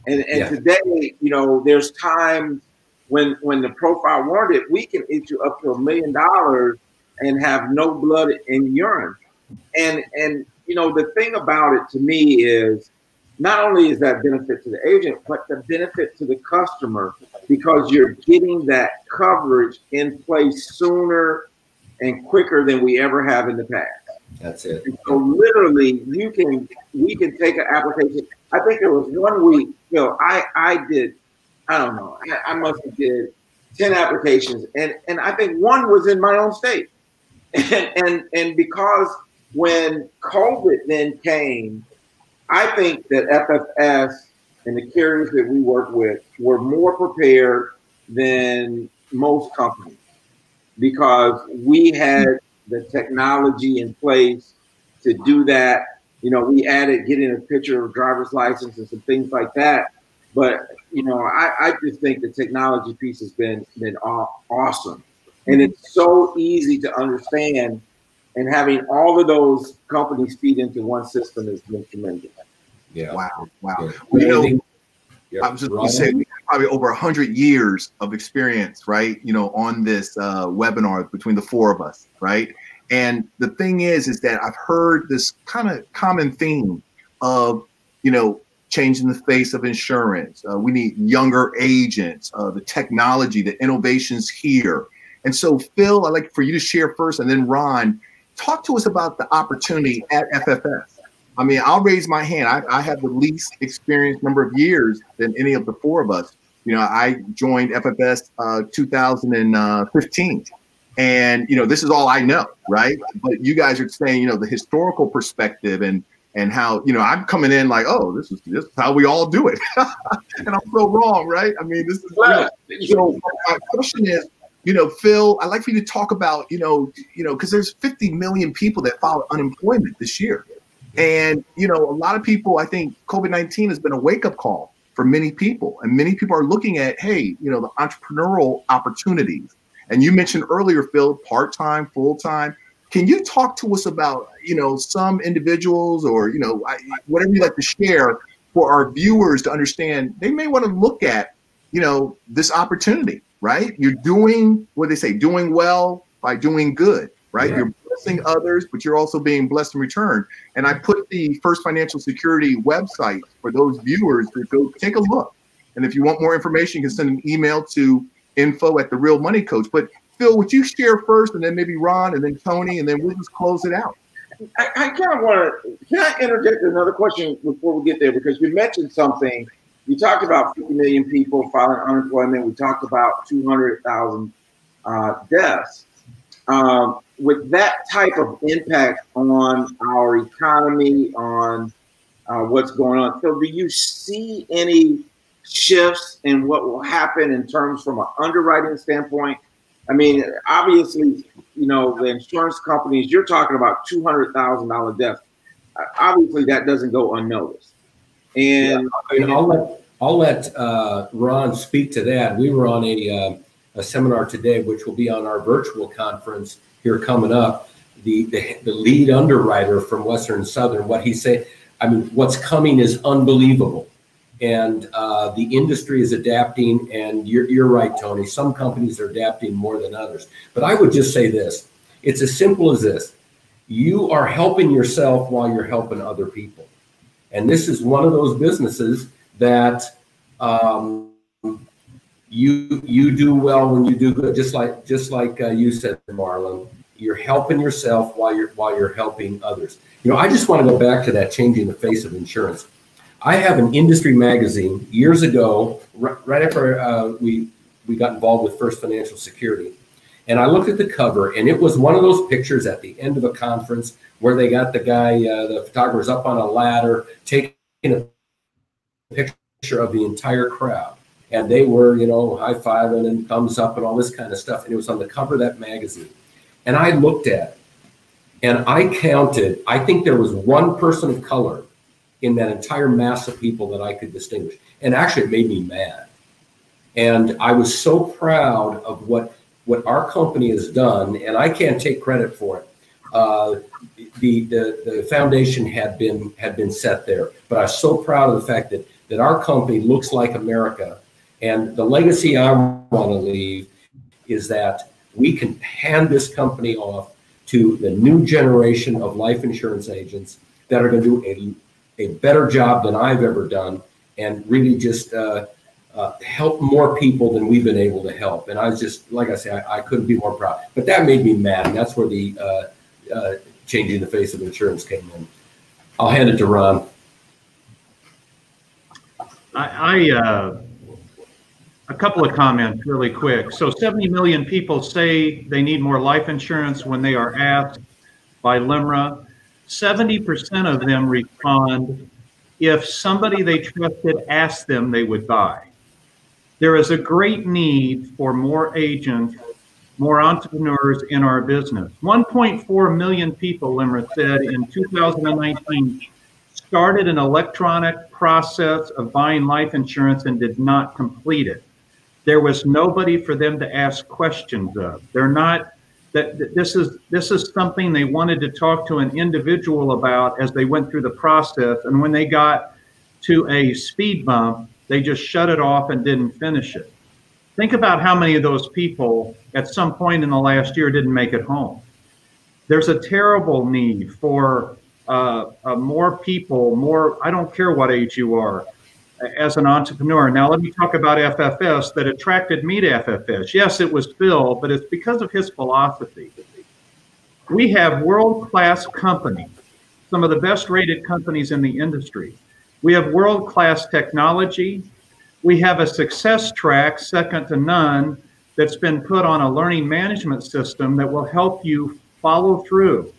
And yeah. Today, there's times when the profile warranted, we can issue up to $1 million and have no blood in urine. And the thing about it to me is not only is that benefit to the agent, but the benefit to the customer because you're getting that coverage in place sooner and quicker than we ever have in the past. That's it. And so literally we can take an application. I think it was 1 week, I must have did 10 applications and I think one was in my own state. And because when COVID then came, I think that FFS and the carriers that we work with were more prepared than most companies because we had the technology in place to do that. You know, we added getting a picture of driver's license and some things like that. But, you know, I just think the technology piece has been awesome. And it's so easy to understand. And having all of those companies feed into one system has been tremendous. Yeah. Wow. Wow. Yeah. Well, you know, Yeah. I was just going to say, we have probably over 100 years of experience, right? You know, on this webinar between the four of us, right? And the thing is that I've heard this kind of common theme of, you know, changing the face of insurance. We need younger agents, the technology, the innovations here. And so, Phil, I'd like for you to share first, and then Ron, talk to us about the opportunity at FFS. I mean, I'll raise my hand. I have the least experienced number of years than any of the four of us. You know, I joined FFS 2015. And, you know, this is all I know, right? But you guys are saying, you know, the historical perspective and how, you know, I'm coming in like, oh, this is how we all do it. And I'm so wrong, right? I mean, this is, you know, my question is, you know, Phil, I'd like for you to talk about, you know, because there's 50 million people that filed unemployment this year. And, you know, a lot of people, I think COVID-19 has been a wake-up call for many people. And many people are looking at, hey, you know, the entrepreneurial opportunities. And you mentioned earlier, Phil, part-time, full-time. Can you talk to us about, you know, some individuals or, you know, whatever you'd like to share for our viewers to understand they may want to look at, you know, this opportunity, right? You're doing what they say, doing well by doing good, right? Yeah. You're blessing others, but you're also being blessed in return. And I put the First Financial Security website for those viewers to go take a look. And if you want more information, you can send an email to info@therealmoneycoach. But Phil, would you share first, and then maybe Ron, and then Tony, and then we'll just close it out. I kind of want to, can I interject another question before we get there? Because you mentioned something. You talked about 50 million people filing unemployment. We talked about 200,000 deaths. With that type of impact on our economy, on what's going on, so do you see any shifts in what will happen in terms from an underwriting standpoint? I mean, obviously, you know, the insurance companies, you're talking about $200,000 deaths. Obviously, that doesn't go unnoticed. And I'll let Ron speak to that. We were on a seminar today, which will be on our virtual conference here coming up. The lead underwriter from Western and Southern, what he said, I mean, what's coming is unbelievable. And the industry is adapting, and you're right, Tony. Some companies are adapting more than others. But I would just say this. It's as simple as this. You are helping yourself while you're helping other people. And this is one of those businesses that you do well when you do good, just like you said, Marlon. You're helping yourself while you're helping others. You know, I just want to go back to that changing the face of insurance. I have an industry magazine years ago, right after we got involved with First Financial Security. And I looked at the cover, and it was one of those pictures at the end of a conference where they got the guy, the photographer's up on a ladder, taking a picture of the entire crowd. And they were, you know, high-fiving and thumbs up and all this kind of stuff. And it was on the cover of that magazine. And I looked at it, and I counted, I think there was one person of color in that entire mass of people that I could distinguish. And actually, it made me mad. And I was so proud of what our company has done, and I can't take credit for it. The foundation had been set there, but I was so proud of the fact that our company looks like America. And the legacy I want to leave is that we can hand this company off to the new generation of life insurance agents that are going to do a better job than I've ever done, and really just help more people than we've been able to help. And I was just, like I say, I couldn't be more proud. But that made me mad, and that's where the changing the face of insurance came in. I'll hand it to Ron. A couple of comments really quick. So 70 million people say they need more life insurance when they are asked by LIMRA. 70% of them respond if somebody they trusted asked them, they would buy. There is a great need for more agents, more entrepreneurs in our business. 1.4 million people, Limerick said, in 2019 started an electronic process of buying life insurance and did not complete it. There was nobody for them to ask questions of. They're not, this is something they wanted to talk to an individual about as they went through the process. And when they got to a speed bump, they just shut it off and didn't finish it. Think about how many of those people at some point in the last year didn't make it home. There's a terrible need for more people, I don't care what age you are, as an entrepreneur. Now, let me talk about FFS that attracted me to FFS. Yes, it was Phil, but it's because of his philosophy. We have world-class companies, some of the best rated companies in the industry. We have world-class technology. We have a success track, second to none, that's been put on a learning management system that will help you follow through.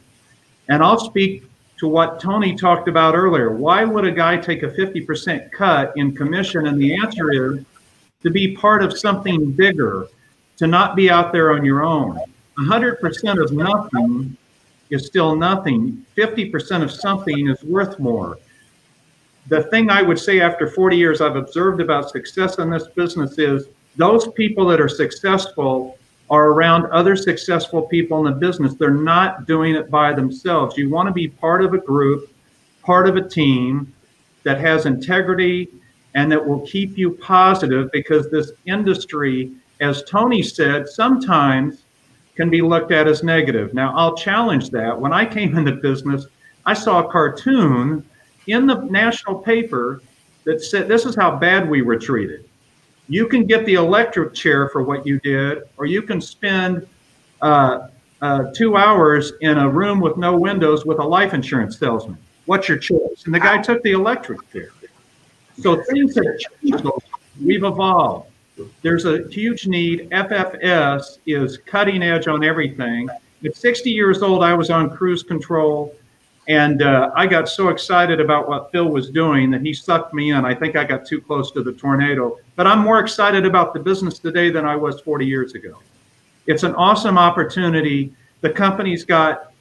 And I'll speak to what Tony talked about earlier. Why would a guy take a 50% cut in commission? And the answer is to be part of something bigger, to not be out there on your own. 100% of nothing is still nothing. 50% of something is worth more. The thing I would say after 40 years I've observed about success in this business is those people that are successful are around other successful people in the business. They're not doing it by themselves. You want to be part of a group, part of a team that has integrity and that will keep you positive, because this industry, as Tony said, sometimes can be looked at as negative. Now, I'll challenge that. When I came into business, I saw a cartoon in the national paper that said, this is how bad we were treated. You can get the electric chair for what you did, or you can spend 2 hours in a room with no windows with a life insurance salesman. What's your choice? And the guy took the electric chair. So things have changed. We've evolved. There's a huge need. FFS is cutting edge on everything. At 60 years old, I was on cruise control. And I got so excited about what Phil was doing that he sucked me in. I think I got too close to the tornado. But I'm more excited about the business today than I was 40 years ago. It's an awesome opportunity. The company's got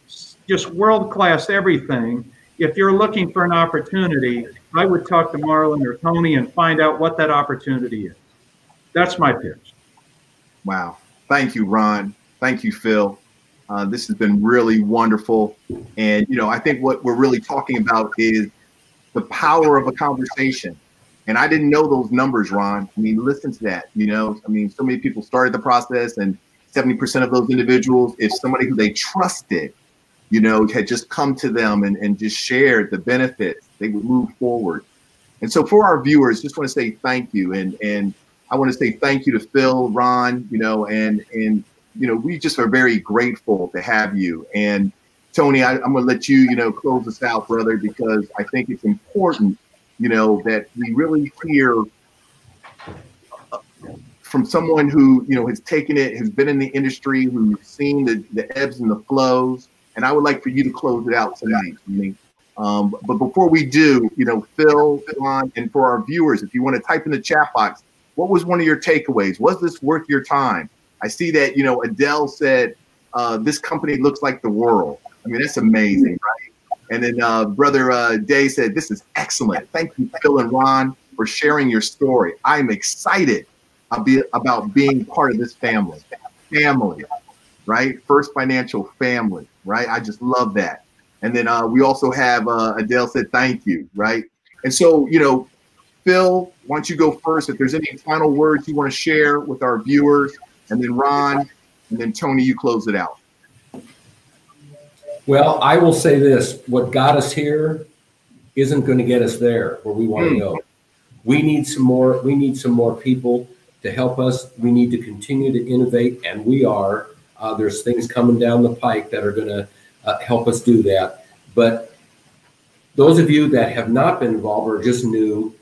just world-class everything. If you're looking for an opportunity, I would talk to Marlon or Tony and find out what that opportunity is. That's my pitch. Wow. Thank you, Ron. Thank you, Phil. This has been really wonderful. And, you know, I think what we're really talking about is the power of a conversation. And I didn't know those numbers, Ron. I mean, listen to that. You know, I mean, so many people started the process, and 70% of those individuals, if somebody who they trusted, you know, had just come to them and just shared the benefits, they would move forward. And so for our viewers, just want to say thank you. And I want to say thank you to Phil, Ron, you know, and you know, we just are very grateful to have you. And Tony, I'm going to let you, you know, close us out, brother, because I think it's important, you know, that we really hear from someone who, you know, has taken it, has been in the industry, who's seen the ebbs and the flows. And I would like for you to close it out tonight. I mean, but before we do, you know, Phil, Ron, and for our viewers, if you want to type in the chat box, what was one of your takeaways? Was this worth your time? I see that, you know, Adele said, this company looks like the world. I mean, that's amazing, right? And then Brother Day said, this is excellent. Thank you, Phil and Ron, for sharing your story. I'm excited about being part of this family, right? First Financial family, right? I just love that. And then we also have Adele said, thank you, right? And so, you know, Phil, why don't you go first? If there's any final words you want to share with our viewers, and then Ron, and then Tony, you close it out. Well, I will say this: what got us here isn't going to get us there where we want to go. We need some more. We need some more people to help us. We need to continue to innovate, and we are. There's things coming down the pike that are going to help us do that. But those of you that have not been involved or just new,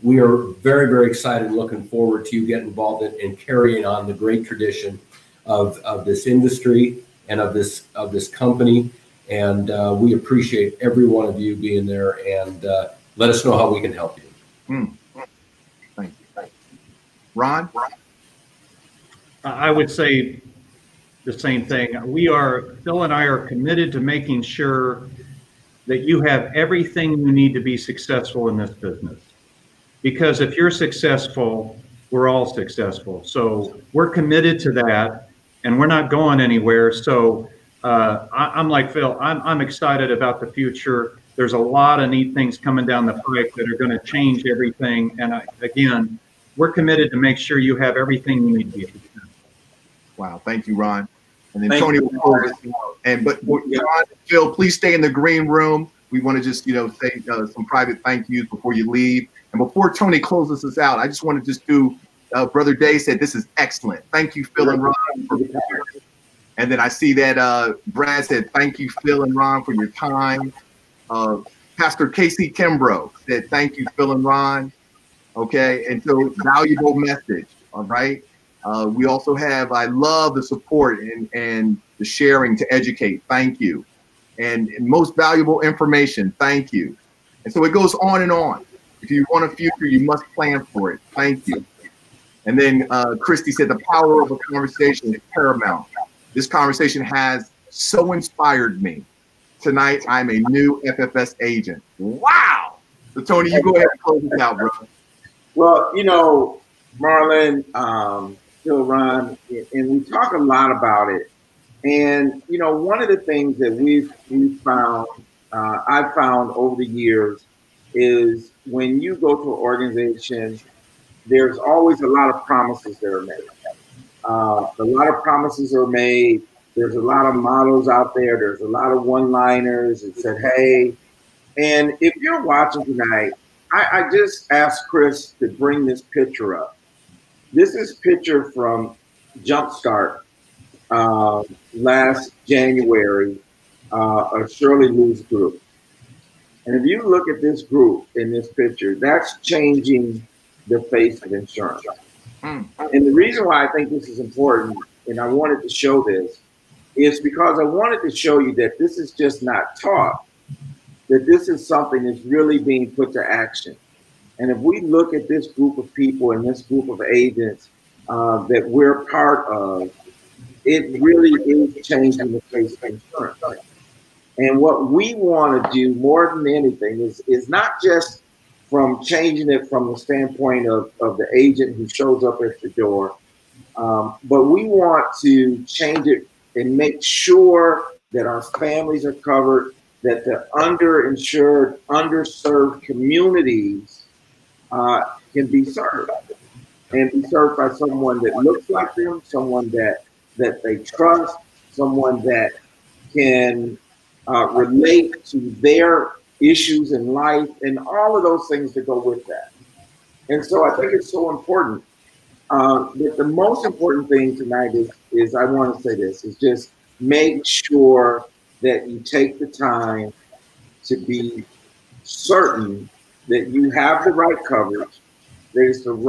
we are very, very excited and looking forward to you getting involved in carrying on the great tradition of this industry and of this company. And we appreciate every one of you being there and let us know how we can help you. Thank you. Ron? I would say the same thing. Phil and I are committed to making sure that you have everything you need to be successful in this business. Because if you're successful, we're all successful. So we're committed to that, and we're not going anywhere. So I'm like Phil, I'm excited about the future. There's a lot of neat things coming down the pipe that are going to change everything. And again, we're committed to make sure you have everything you need to be successful. Wow, thank you, Ron. And then Tony will close us out. And but Ron and Phil, please stay in the green room. We want to just say some private thank yous before you leave. And before Tony closes us out, I just want to just do. Brother Day said this is excellent. Thank you, Phil and Ron. And then I see that Brad said thank you, Phil and Ron, for your time. Pastor Casey Kimbrough said thank you, Phil and Ron. Okay, and so valuable message. All right. We also have, I love the support and the sharing to educate. Thank you. And most valuable information. Thank you. And so it goes on and on. If you want a future, you must plan for it. Thank you. And then Christy said the power of a conversation is paramount. This conversation has so inspired me. Tonight, I'm a new FFS agent. Wow. So Tony, you go ahead and close this out, bro. Well, Marlon, Phil, Ron, and we talk a lot about it. And, one of the things that we've found, I've found over the years is when you go to an organization, there's always a lot of promises that are made. A lot of promises are made. There's a lot of models out there. There's a lot of one-liners that said, hey. And if you're watching tonight, I just asked Chris to bring this picture up. This is a picture from Jumpstart last January, a Shirley Lou's group. And if you look at this group in this picture, that's changing the face of insurance. And the reason why I think this is important, and I wanted to show this, is because I wanted to show you that this is just not taught, that this is something that's really being put to action. And if we look at this group of people and this group of agents that we're part of, it really is changing the face of insurance. And what we want to do more than anything is not just from changing it from the standpoint of the agent who shows up at the door, but we want to change it and make sure that our families are covered, that the underinsured, underserved communities can be served, and be served by someone that looks like them, someone that they trust, someone that can relate to their issues in life, and all of those things that go with that. And so I think it's so important. But the most important thing tonight is I want to say this, is just make sure that you take the time to be certain that you have the right coverage, that it's the right